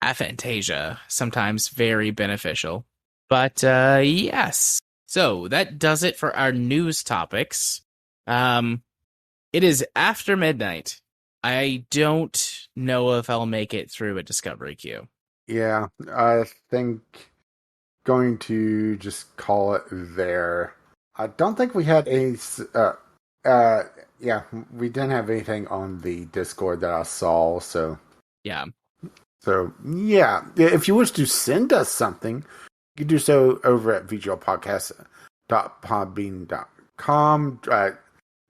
Aphantasia. Sometimes very beneficial. But yes. So that does it for our news topics. Um it is after midnight. I don't know if I'll make it through a discovery queue. Yeah, I think going to just call it there. I don't think we had any. Uh, yeah, we didn't have anything on the Discord that I saw. Yeah. So yeah, if you wish to send us something, you can do so over at vglpodcast.podbean.com.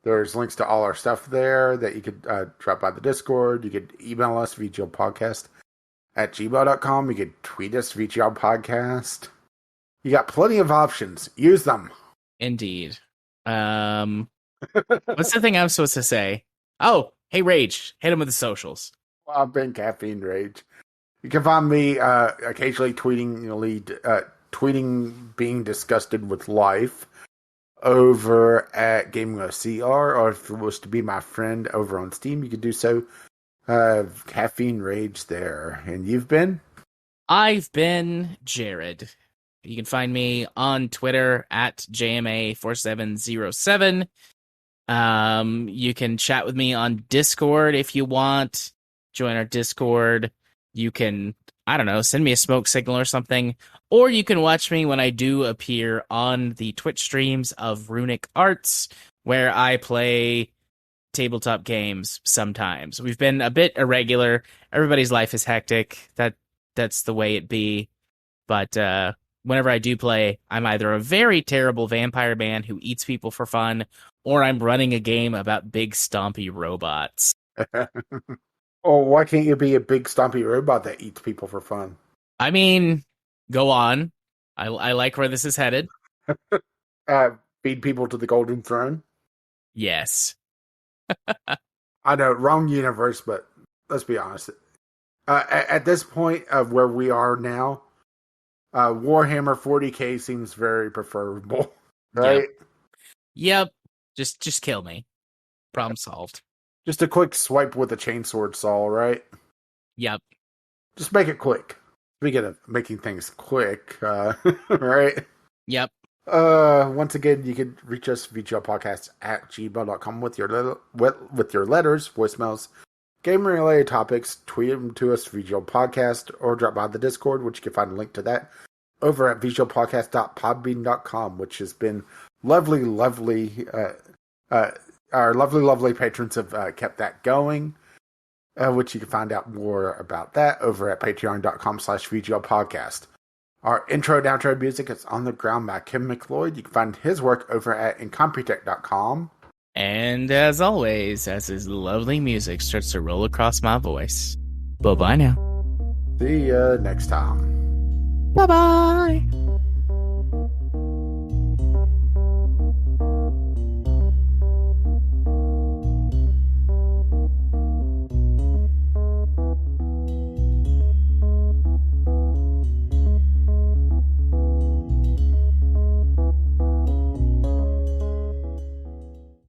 There's links to all our stuff there that you could drop by the Discord. You could email us, vglpodcast@gmail.com. You could tweet us, vglpodcast. You got plenty of options. Use them. Indeed. What's the thing I'm supposed to say? Oh, hey Rage, hit him with the socials. I've been Caffeine Rage. You can find me occasionally tweeting being disgusted with life over at Gaming OCR, or if you wish to be my friend over on Steam, you can do so. Caffeine Rage there. And you've been? I've been Jared. You can find me on Twitter at JMA4707. You can chat with me on Discord if you want. Join our Discord. You can, I don't know, send me a smoke signal or something. Or you can watch me when I do appear on the Twitch streams of Runic Arts, where I play tabletop games sometimes. We've been a bit irregular. Everybody's life is hectic. That's the way it be. But whenever I do play, I'm either a very terrible vampire man who eats people for fun, or I'm running a game about big stompy robots. Or why can't you be a big stompy robot that eats people for fun? I mean, go on. I like where this is headed. Feed people to the golden throne? Yes. I know, wrong universe, but let's be honest. At this point of where we are now, Warhammer 40k seems very preferable, right? Yep. Just kill me. Problem solved. Just a quick swipe with a chainsword saw, right? Yep. Just make it quick. Speaking of making things quick, right? Yep. Once again, you can reach us vglpodcast@gmail.com with your with your letters, voicemails, game-related topics. Tweet them to us, VGL Podcast, or drop by the Discord, which you can find a link to that over at vglpodcast.podbean.com, which has been lovely. Our lovely patrons have kept that going, which you can find out more about that over at patreon.com/VGLpodcast. Our intro and outro music is On the Ground by Kim McLeod. You can find his work over at incompetech.com. And as always, as his lovely music starts to roll across my voice, bye-bye now. See ya next time. Bye-bye.